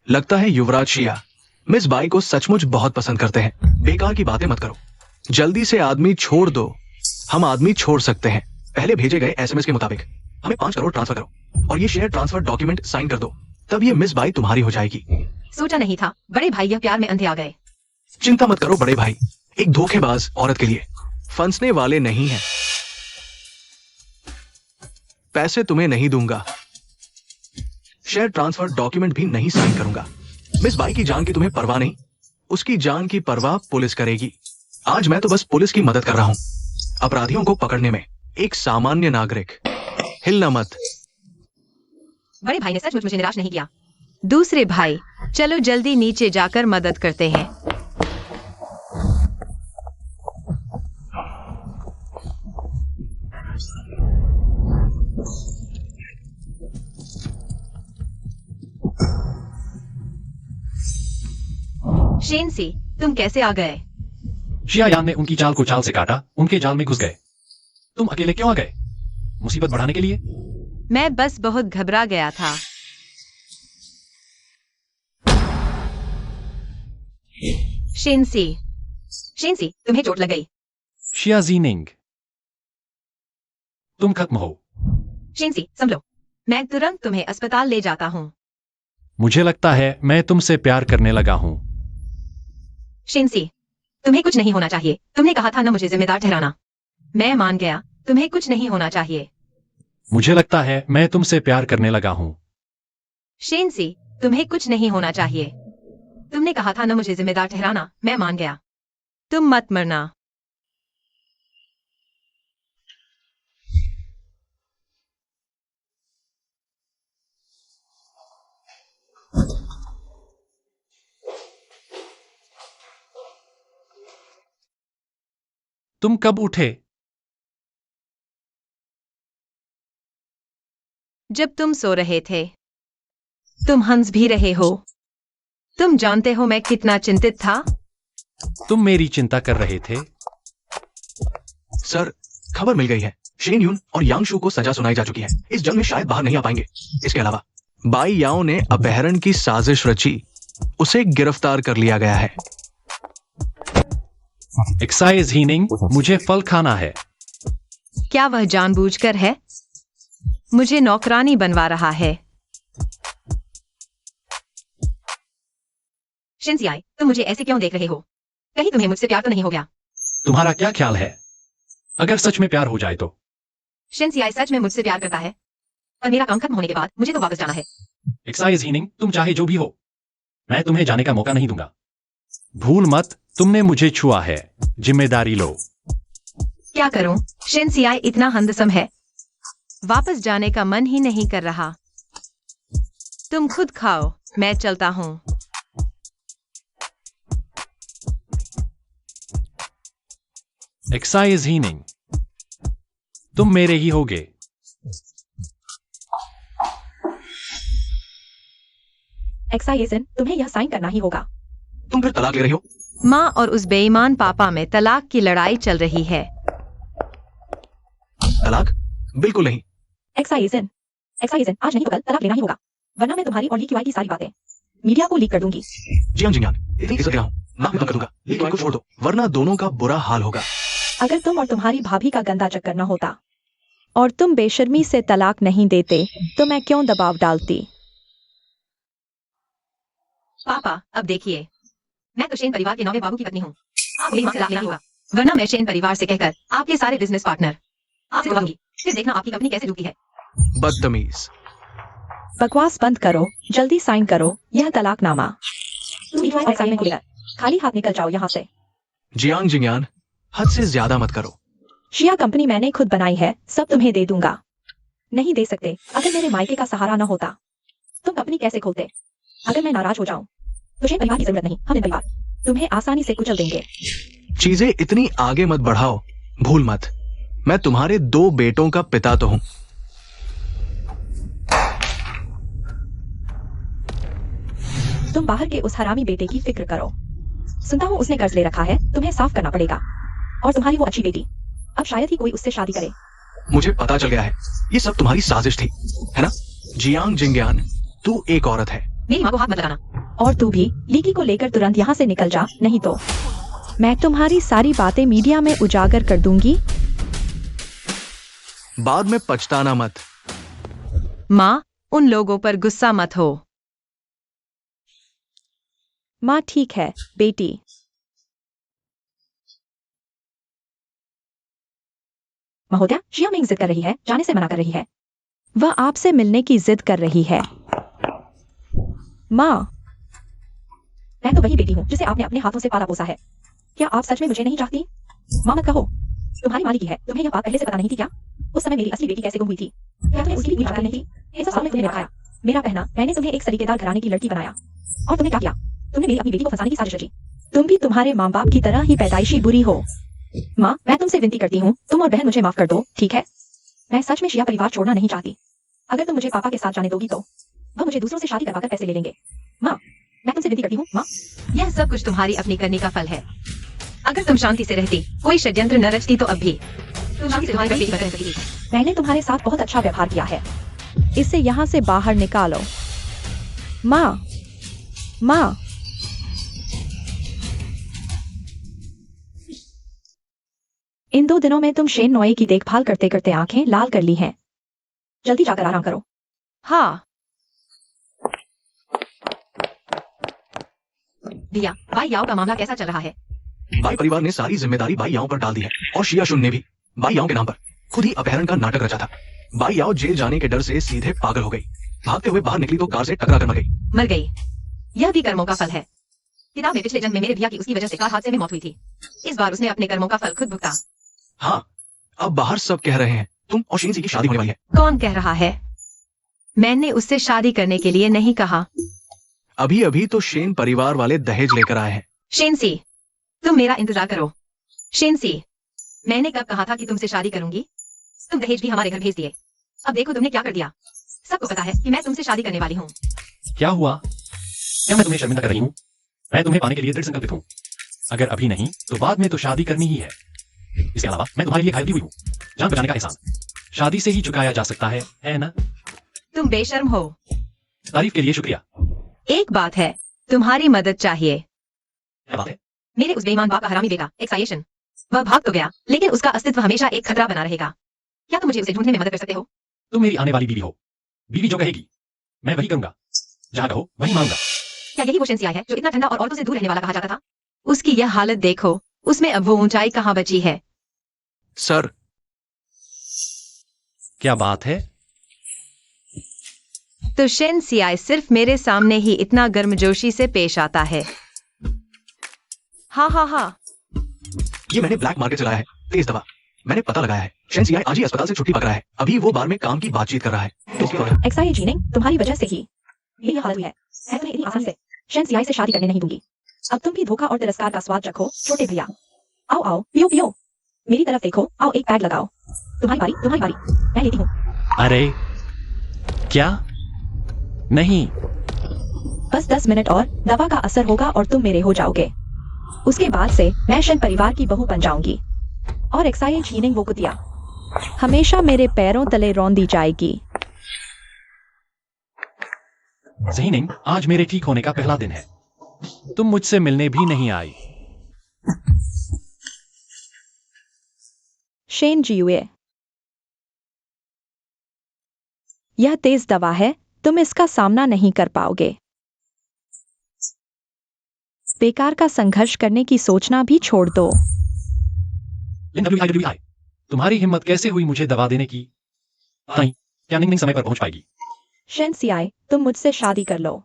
लगता है युवराज शिया मिस बाई को सचमुच बहुत पसंद करते हैं। बेकार की बातें मत करो। जल्दी से आदमी छोड़ दो। हम आदमी छोड़ सकते हैं। पहले भेजे गए एसएमएस के मुताबिक हमें 5 करोड़ ट्रांसफर करो और ये शेयर ट्रांसफर डॉक्यूमेंट साइन कर दो। तब ये मिस बाई तुम्हारी हो जाएगी। सोचा नहीं था बड़े भाई यह प्यार में अंधे आ गए। चिंता मत करो बड़े भाई, एक धोखेबाज औरत के लिए फंसने वाले नहीं हैं। पैसे तुम्हें नहीं दूंगा। शेयर ट्रांसफर डॉक्यूमेंट भी नहीं साइन करूंगा। मिस बाई की जान की तुम्हें परवाह नहीं, उसकी जान की परवाह पुलिस करेगी। आज मैं तो बस पुलिस की मदद कर रहा हूं, अपराधियों को पकड़ने में। एक सामान्य नागरिक। हिलना मत। बड़े भाई ने सचमुच मुझे निराश नहीं किया। दूसरे भाई, चलो जल्दी नीचे जाकर मदद करते हैं। शेंसी, तुम कैसे आ गए? शियायान ने उनकी चाल को चाल से काटा, उनके जाल में घुस गए। तुम अकेले क्यों आ गए? मुसीबत बढ़ाने के लिए? मैं बस बहुत घबरा गया था। शेंसी, शेंसी, तुम्हें चोट लग गई। शिया जीनिंग, तुम खत्म हो। शेनसी संभलो, मैं तुरंत तुम्हें अस्पताल ले जाता हूँ। मुझे लगता है मैं तुमसे प्यार करने लगा हूं। शेनसी, तुम्हें कुछ नहीं होना चाहिए। तुमने कहा था ना मुझे जिम्मेदार ठहराना। मैं मान गया, तुम्हें कुछ नहीं होना चाहिए। मुझे लगता है मैं तुमसे प्यार करने लगा हूं। शेनसी, तुम्हें कुछ नहीं होना चाहिए। तुमने कहा था ना मुझे जिम्मेदार ठहराना। मैं मान गया। तुम मत मरना। तुम कब उठे? जब तुम सो रहे थे। तुम हंस भी रहे हो। तुम जानते हो मैं कितना चिंतित था। तुम मेरी चिंता कर रहे थे। सर, खबर मिल गई है। शेन यून और यांग शू को सजा सुनाई जा चुकी है। इस जंग में शायद बाहर नहीं आ पाएंगे। इसके अलावा बाई याओ ने अपहरण की साजिश रची। उसे गिरफ्तार कर लिया गया है। एक्साइज हीनिंग, मुझे फल खाना है। क्या वह जानबूझकर है? मुझे नौकरानी बनवा रहा है। शिनसियाई, तुम मुझे ऐसे क्यों देख रहे हो? कहीं तुम्हें मुझसे प्यार तो नहीं हो गया? तुम्हारा क्या ख्याल है अगर सच में प्यार हो जाए तो? शिनसियाई सच में मुझसे प्यार करता है और मेरा काम खत्म होने के बाद मुझे तो वापस जाना है। एक्साइज हीनिंग, तुम चाहे जो भी हो, मैं तुम्हें जाने का मौका नहीं दूंगा। भूल मत, तुमने मुझे छुआ है। जिम्मेदारी लो। क्या करूं? शिनसियाई इतना हंदसम है। वापस जाने का मन ही नहीं कर रहा। तुम खुद खाओ, मैं चलता हूं। एक्साइज हीनिंग, तुम मेरे ही होगे। एक्साइजन, तुम्हें यह साइन करना ही होगा। तुम फिर तलाक ले रही हो? माँ और उस बेईमान पापा में तलाक की लड़ाई चल रही है। तलाक? बिल्कुल नहीं। एक्साइजन, आज नहीं तो कल तलाक लेना ही होगा, वरना मैं तुम्हारी और ली क्यूआई की सारी बातें मीडिया को लीक कर दूंगी। जियांग जिंगयान, इतनी इज्जत दे रहा हूं, नाम भी बंद कर दूंगा। ली क्यूआई को छोड़ दो, वरना दोनों का बुरा हाल होगा। अगर तुम और तुम्हारी भाभी का गंदा चक्कर न होता और तुम बेशर्मी से तलाक नहीं देते तो मैं क्यों दबाव डालती? पापा, अब देखिए, मैं तो शेन परिवार के 9वें बाबू की पत्नी हूँ। आप मेरी माँ से तलाक लेना होगा, वरना मैं शेन परिवार से कहकर आपके सारे बिजनेस पार्टनर आपसे दिलवाऊंगी। फिर देखना आपकी कंपनी कैसे डूबती है। बदतमीज। बकवास बंद करो, जल्दी साइन करो यह तलाकनामा। तुम और साइन को लेकर खाली हाथ निकल जाओ यहाँ से। जियांग जिंगयान, हद से ज्यादा मत करो। शिया कंपनी मैंने खुद बनाई है, सब तुम्हें दे दूंगा। नहीं दे सकते। अगर मेरे मायके का सहारा न होता तुम कंपनी कैसे खोलते? अगर मैं नाराज हो जाऊं तो शेन परिवार की जरूरत नहीं, हम परिवार तुम्हें आसानी से कुचल देंगे। चीजें इतनी आगे मत बढ़ाओ। भूल मत, मैं तुम्हारे 2 बेटों का पिता तो हूं। तुम बाहर के उस हरामी बेटे की फिक्र करो। सुनता हूँ उसने कर्ज ले रखा है, तुम्हें साफ करना पड़ेगा। और तुम्हारी वो अच्छी बेटी, अब शायद ही कोई उससे शादी करे। मुझे पता चल गया है, ये सब तुम्हारी साजिश थी, है ना? जियांग जिंगयान, तू एक औरत है। मेरी माँ को हाथ मत लगाना। और तू भी लीकी को लेकर तुरंत यहाँ से निकल जा, नहीं तो मैं तुम्हारी सारी बातें मीडिया में उजागर कर दूंगी। बाद में पछताना मत। माँ, उन लोगों पर गुस्सा मत हो। माँ ठीक है बेटी। महोदया, शिया में जिद कर रही है, जाने से मना कर रही है। वह आपसे मिलने की जिद कर रही है। माँ, मैं तो वही बेटी हूँ जिसे आपने अपने हाथों से पाला पोसा है। क्या आप सच में मुझे नहीं चाहती? माँ मत कहो, तुम्हारी मालिकी है। तुम्हें यह बात पहले से पता नहीं थी क्या? उस समय मेरी असली बेटी कैसे गुम हुई थी? क्या तुम्हें उसकी भी कोई जानकारी नहीं थी? इन सब सालों में तुमने रखाया, मेरा पहना, मैंने तुम्हें एक सलीकेदार घराने की लड़की बनाया। और तुमने क्या किया? तुमने मेरी अपनी बेटी को फंसाने की साजिश रची। तुम भी तुम्हारे माँ बाप की तरह ही पैदाइशी बुरी हो। माँ, मैं तुमसे विनती करती हूँ, तुम और बहन मुझे माफ कर दो, ठीक है? मैं सच में शिया परिवार छोड़ना नहीं चाहती। अगर तुम मुझे पापा के साथ जाने दोगी तो वह मुझे दूसरों से शादी करवाकर पैसे ले लेंगे। माँ, मैं तुमसे विनती करती हूँ माँ। यह सब कुछ तुम्हारी अपनी करने का फल है। अगर तुम शांति से रहती, कोई षड्यंत्र न रचती तो अब भी तुम शांति से तुम्हारी बेटी बन सकती थी। मैंने तुम्हारे साथ बहुत अच्छा व्यवहार किया है, इसे यहाँ से बाहर निकालो। माँ, माँ। इन 2 दिनों में तुम शेन नोए की देखभाल करते करते आंखें लाल कर ली हैं। जल्दी जाकर आराम करो। हाँ, दिया, भाई याओ का मामला कैसा चल रहा है? बाई परिवार ने सारी जिम्मेदारी बाई याओ पर डाल दी है और शिया शुन ने भी बाई याओ के नाम पर खुद ही अपहरण का नाटक रचा था। बाई याओ जेल जाने के डर से सीधे पागल हो गई। भागते हुए बाहर निकली तो कार से टकरा कर मर गई। मर गई। यह भी कर्मों का फल है। किताब में पिछले जन्म में मेरे भैया की उसकी वजह से कार हादसे में मौत हुई थी। इस बार उसने अपने कर्मों का फल खुद भुगता। हाँ, अब बाहर सब कह रहे हैं तुम और शीन सी की शादी होने वाली है। कौन कह रहा है? मैंने उससे शादी करने के लिए नहीं कहा। अभी अभी तो शेन परिवार वाले दहेज लेकर आए हैं। शेनसी, तुम मेरा इंतजार करो। शेनसी, मैंने कब कहा था कि तुमसे शादी करूंगी? तुम दहेज भी हमारे घर भेज दिए। अब देखो तुमने क्या कर दिया। सबको पता है कि मैं तुमसे शादी करने वाली हूँ। क्या हुआ? क्या मैं तुम्हें शर्मिंदा कर रही हूँ? मैं तुम्हें पाने के लिए दृढ़ संकल्पित हूँ। अगर अभी नहीं तो बाद में तो शादी करनी ही है। इसके अलावा मैं तुम्हारे लिए घायल भी हुई हूँ। जान बचाने का एहसान शादी से ही चुकाया जा सकता है ना? तुम बेशर्म हो। तारीफ के लिए शुक्रिया। एक बात है, तुम्हारी मदद चाहिए। क्या बात है? मेरे उस बेईमान बाप का हरामी बेटा एक्साइशन, वह भाग तो गया लेकिन उसका अस्तित्व हमेशा एक खतरा बना रहेगा। क्या तुम मुझे उसे ढूंढने में मदद कर सकते हो? तुम मेरी आने वाली बीवी हो। बीवी जो कहेगी मैं वही करूंगा। जहाँ कहो वही मांगूंगा। क्या यही वो शेनसी है जो इतना ठंडा और औरतों से दूर रहने वाला कहा जाता था? उसकी यह हालत देखो, उसमें अब वो ऊंचाई कहाँ बची है। सर, क्या बात है? तो शेन सियाई सिर्फ मेरे सामने ही इतना गर्मजोशी से पेश आता है। हाँ हाँ हाँ, ये मैंने ब्लैक मार्केट से लाया है तेज दवा। मैंने पता लगाया है शेन सियाई आज ही अस्पताल से छुट्टी पा रहा है। अभी वो बार में काम की बातचीत कर रहा है। तो उसकी वजह एक्साई जीनिंग, तुम्हारी वजह से ही मेरी हालत हुई है। मैं तुम्हें इतनी आसानी से शेन सियाई से शादी करने नहीं दूंगी। अब तुम भी धोखा और तिरस्कार का स्वाद चखो छोटे भैया। आओ आओ, पियो पियो, मेरी तरफ देखो, आओ एक पैग लगाओ। तुम्हारी बारी, तुम्हारी बारी, मैं लेती हूँ। अरे क्या? नहीं। बस 10 मिनट और दवा का असर होगा और तुम मेरे हो जाओगे। उसके बाद से मैं शन परिवार की बहू बन जाऊंगी और एक्साई जीनिंग वो कुतिया हमेशा मेरे पैरों तले रौंदी जाएगी। ज़हीनिंग, आज मेरे ठीक होने का पहला दिन है। तुम मुझसे मिलने भी नहीं आई। शेन जीवे, यह तेज दवा है, तुम इसका सामना नहीं कर पाओगे। बेकार का संघर्ष करने की सोचना भी छोड़ दो। लिन WI, तुम्हारी हिम्मत कैसे हुई मुझे दवा देने की? नहीं, क्या निंग निंग समय पर पहुंच पाएगी? शेन सियाई, तुम मुझसे शादी कर लो।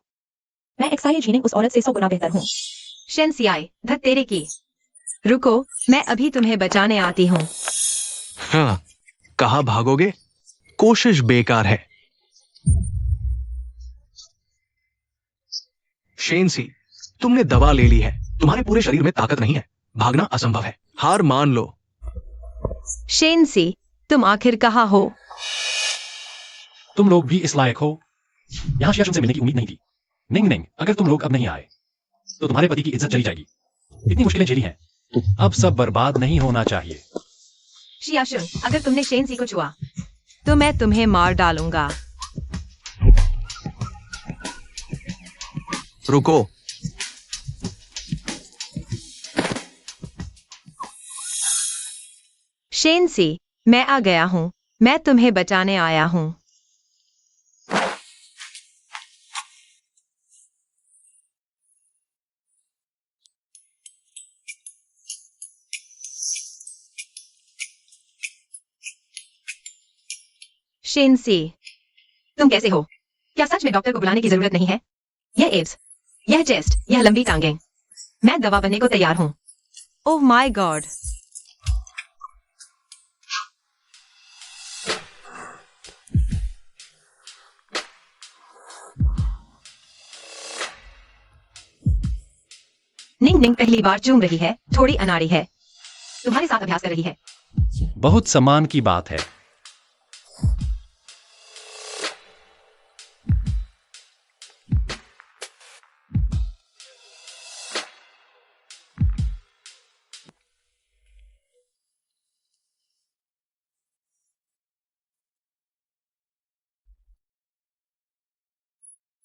मैं एक्साई जीनिंग उस औरत से 100 गुना बेहतर हूँ। शेनसियाई, धत तेरे की। रुको, मैं अभी तुम्हें बचाने आती हूँ। हाँ, कहाँ भागोगे? कोशिश बेकार है। शेनसी, तुमने दवा ले ली है। तुम्हारे पूरे शरीर में ताकत नहीं है। भागना असंभव है। हार मान लो। शेन सी, तुम आखिर कहाँ हो? तुम लोग भी इस लायक हो। यहाँ शिया शुन से मिलने की उम्मीद नहीं थी। निंग निंग, अगर तुम लोग अब नहीं आए तो तुम्हारे पति की इज्जत चली जाएगी। इतनी मुश्किलें झेली हैं, अब सब बर्बाद नहीं होना चाहिए। शियाशुन, अगर तुमने शेनसी को छुआ तो मैं तुम्हें मार डालूंगा। रुको। शेन सी, मैं आ गया हूँ। मैं तुम्हें बचाने आया हूँ। शेन सी, तुम कैसे हो? क्या सच में डॉक्टर को बुलाने की जरूरत नहीं है? यह एब्स, यह चेस्ट, यह लंबी टांगें। मैं दवा बनने को तैयार हूँ। Oh my God. निंग निंग पहली बार चूम रही है, थोड़ी अनाड़ी है। तुम्हारे साथ अभ्यास कर रही है। बहुत सम्मान की बात है।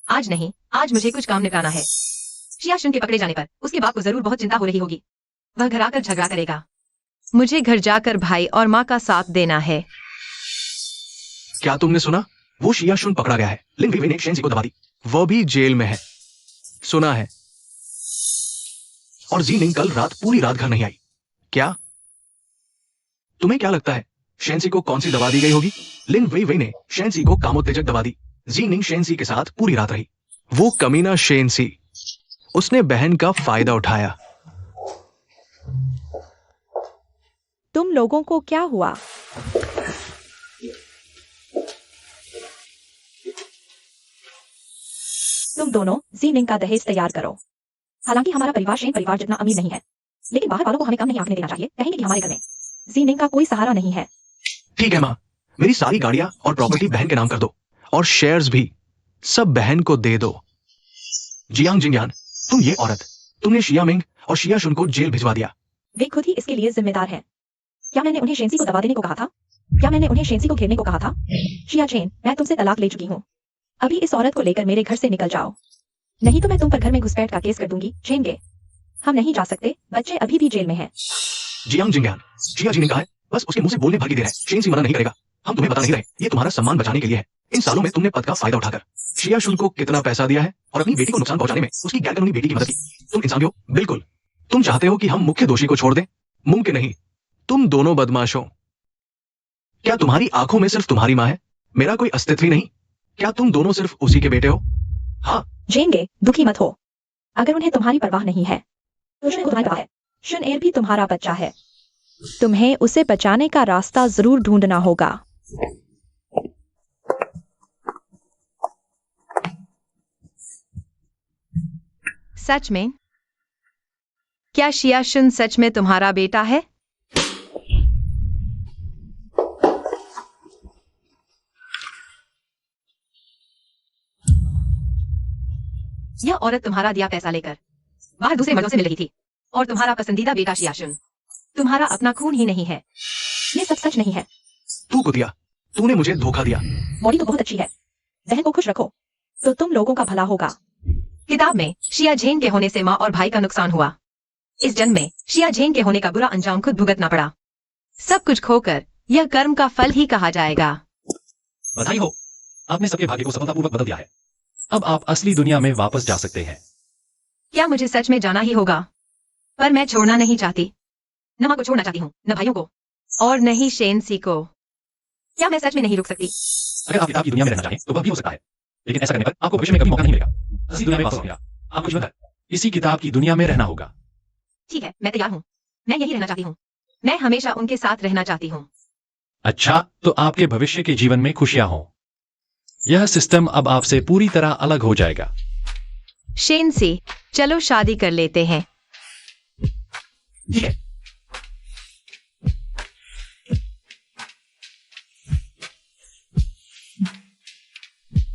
आज नहीं, आज मुझे कुछ काम निपटाना है। शियाशुन के पकड़े जाने पर उसके बाप को जरूर बहुत चिंता हो रही होगी। वह घर आकर झगड़ा करेगा। मुझे घर जाकर भाई और माँ का साथ देना है। क्या तुमने सुना? वो शिया शुन पकड़ा गया है। लिंग वी ने शेंसी को दबा दी। वो भी जेल में है। सुना है। और जीनिंग कल रात पूरी रात घर नहीं आई। क्या? तुम्हें क्या लगता है शेंसी को कौन सी दवा दी गई होगी? लिंग वे ने शेंसी को कामोत्तेजक दवा दी। जीनिंग शेंसी के साथ पूरी रात रही। वो कमीना शेंसी, उसने बहन का फायदा उठाया। तुम लोगों को क्या हुआ? तुम दोनों जीनिंग का दहेज तैयार करो। हालांकि हमारा परिवार शेन परिवार जितना अमीर नहीं है, लेकिन बाहर वालों को हमें कम नहीं आंकने देना चाहिए। कहेंगे कि हमारे घर में जीनिंग का कोई सहारा नहीं है। ठीक है माँ, मेरी सारी गाड़ियां और प्रॉपर्टी बहन के नाम कर दो, और शेयर्स भी सब बहन को दे दो। जियांग जिंगयान, तुम ये औरत, तुमने शिया मिंग और शिया शुन को जेल भिजवा दिया। वे खुद ही इसके लिए जिम्मेदार हैं। क्या मैंने उन्हें शेंसी को दबा देने को कहा था? क्या मैंने उन्हें शेंसी को घेरने को कहा था? शिया चेन, मैं तुमसे तलाक ले चुकी हूँ। अभी इस औरत को लेकर मेरे घर से निकल जाओ, नहीं तो मैं तुम पर घर में घुसपैठ का केस कर दूंगी। चेंगे, हम नहीं जा सकते, बच्चे अभी भी जेल में हैं। जियांग जिंगयान, शिया जी ने कहा है, बस उसके मुंह से बोलने भर की देर है। शेंसी मना नहीं करेगा। हम तुम्हें बता नहीं रहे, ये तुम्हारा सम्मान बचाने के लिए है। इन सालों में तुमने पद का फायदा उठाकर शिया शुन को कितना पैसा दिया है और अपनी बेटी को नुकसान पहुंचाने में उसकी गैरकानूनी बेटी की मदद की। तुम इंसान हो, बिल्कुल। तुम चाहते हो कि हम मुख्य दोषी को छोड़ दें? मुमकिन नहीं। तुम दोनों बदमाश हो। क्या तुम्हारी आंखों में सिर्फ तुम्हारी माँ है, मेरा कोई अस्तित्व ही नहीं? क्या तुम दोनों सिर्फ उसी के बेटे हो? हाँ। जेंगे, दुखी मत हो। अगर उन्हें तुम्हारी परवाह नहीं है तो शुन को तुम्हारी परवाह है। शुन एर भी तुम्हारा बच्चा है। तुम्हें उसे बचाने का रास्ता जरूर ढूंढना होगा। सच में? क्या शिया शुन सच में तुम्हारा बेटा है? यह औरत तुम्हारा दिया पैसा लेकर बाहर दूसरे मर्दों से मिल रही थी, और तुम्हारा पसंदीदा बेटा शिया शुन तुम्हारा अपना खून ही नहीं है। ये सब सच नहीं है। तू को दिया, तूने मुझे धोखा दिया। बॉडी तो बहुत अच्छी है, जहन को खुश रखो तो तुम लोगों का भला होगा। किताब में शिया झेंग के होने से माँ और भाई का नुकसान हुआ। इस जन्म में शिया झेंग के होने का बुरा अंजाम खुद भुगतना पड़ा। सब कुछ खोकर यह कर्म का फल ही कहा जाएगा। बधाई हो, आपने सबके भाग्य को सफलतापूर्वक बदल दिया है। अब आप असली दुनिया में वापस जा सकते हैं। क्या मुझे सच में जाना ही होगा? पर मैं छोड़ना नहीं चाहती। न माँ को छोड़ना चाहती हूँ, न भाइयों को, और नहीं शेंसी को। क्या मैं सच में नहीं रुक सकती? अगर आप किताब की दुनिया में रहना चाहें तो वह भी हो सकता है, लेकिन ऐसा करने पर आपको भविष्य में कभी मौका नहीं मिलेगा। असली दुनिया में वापस मिलेगा। आपको जीवन भर इसी किताब की दुनिया में रहना होगा। ठीक है, मैं तैयार हूँ। मैं यही रहना चाहती हूँ। मैं हमेशा उनके साथ रहना चाहती हूँ। अच्छा, तो आपके भविष्य के जीवन में खुशियां हों। यह सिस्टम अब आपसे पूरी तरह अलग हो जाएगा। शेंसी, चलो शादी कर लेते हैं। ठीक है,